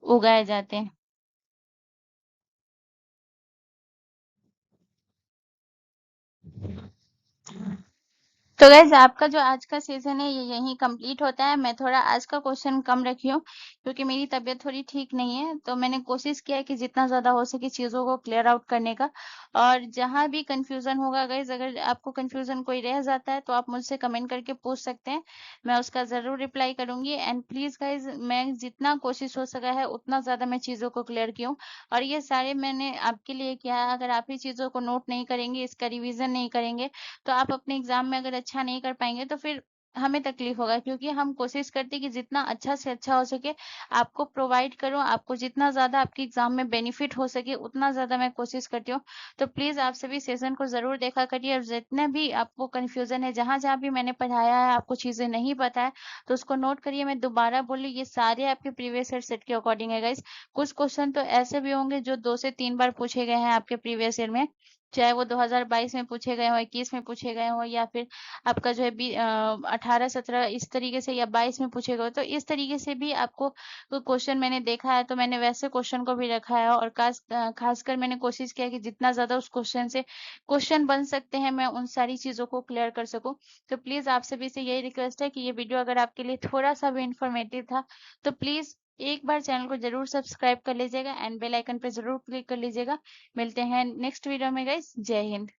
उगाए जाते हैं। तो गैस, आपका जो आज का सेशन है ये यहीं कंप्लीट होता है। मैं थोड़ा आज का क्वेश्चन कम रखी हूँ क्योंकि मेरी तबीयत थोड़ी ठीक नहीं है, तो मैंने कोशिश किया है कि जितना ज़्यादा हो सके चीज़ों को क्लियर आउट करने का। और जहाँ भी कंफ्यूजन होगा गैस, अगर आपको कंफ्यूजन कोई रह जाता है तो आप मुझसे कमेंट करके पूछ सकते हैं, मैं उसका ज़रूर रिप्लाई करूंगी। एंड प्लीज़ गाइज, मैं जितना कोशिश हो सका है उतना ज़्यादा मैं चीज़ों को क्लियर की हूँ, और ये सारे मैंने आपके लिए किया है। अगर आप ही चीज़ों को नोट नहीं करेंगे, इसका रिविजन नहीं करेंगे, तो आप अपने एग्जाम में अगर अच्छा नहीं कर पाएंगे तो फिर हमें तकलीफ होगा, क्योंकि हम कोशिश करते हैं कि जितना अच्छा से अच्छा हो सके आपको प्रोवाइड करूं, आपको जितना ज्यादा आपके एग्जाम में बेनिफिट हो सके उतना ज्यादा मैं कोशिश करती हूँ। तो प्लीज आप सभी सेशन को जरूर देखा करिए, और जितने भी आपको कंफ्यूजन है, जहां जहां भी मैंने पढ़ाया है आपको चीजें नहीं पता है, तो उसको नोट करिए। मैं दोबारा बोली, ये सारे आपके प्रीवियस ईयर सेट के अकॉर्डिंग है गाइस। कुछ क्वेश्चन तो ऐसे भी होंगे जो 2 से 3 बार पूछे गए हैं आपके प्रीवियस ईयर में, चाहे वो 2022 में पूछे गए हो, 21 में पूछे गए हो, या फिर आपका जो है 18 17 इस तरीके से, या 22 में पूछे गए हो। तो इस तरीके से भी आपको क्वेश्चन मैंने देखा है, तो मैंने वैसे क्वेश्चन को भी रखा है। और खासकर मैंने कोशिश किया कि जितना ज्यादा उस क्वेश्चन से क्वेश्चन बन सकते हैं, मैं उन सारी चीजों को क्लियर कर सकूं। तो प्लीज आप सभी से यही रिक्वेस्ट है कि ये वीडियो अगर आपके लिए थोड़ा सा भी इंफॉर्मेटिव था, तो प्लीज एक बार चैनल को जरूर सब्सक्राइब कर लीजिएगा एंड बेल आइकन पे जरूर क्लिक कर लीजिएगा। मिलते हैं नेक्स्ट वीडियो में गाइस, जय हिंद।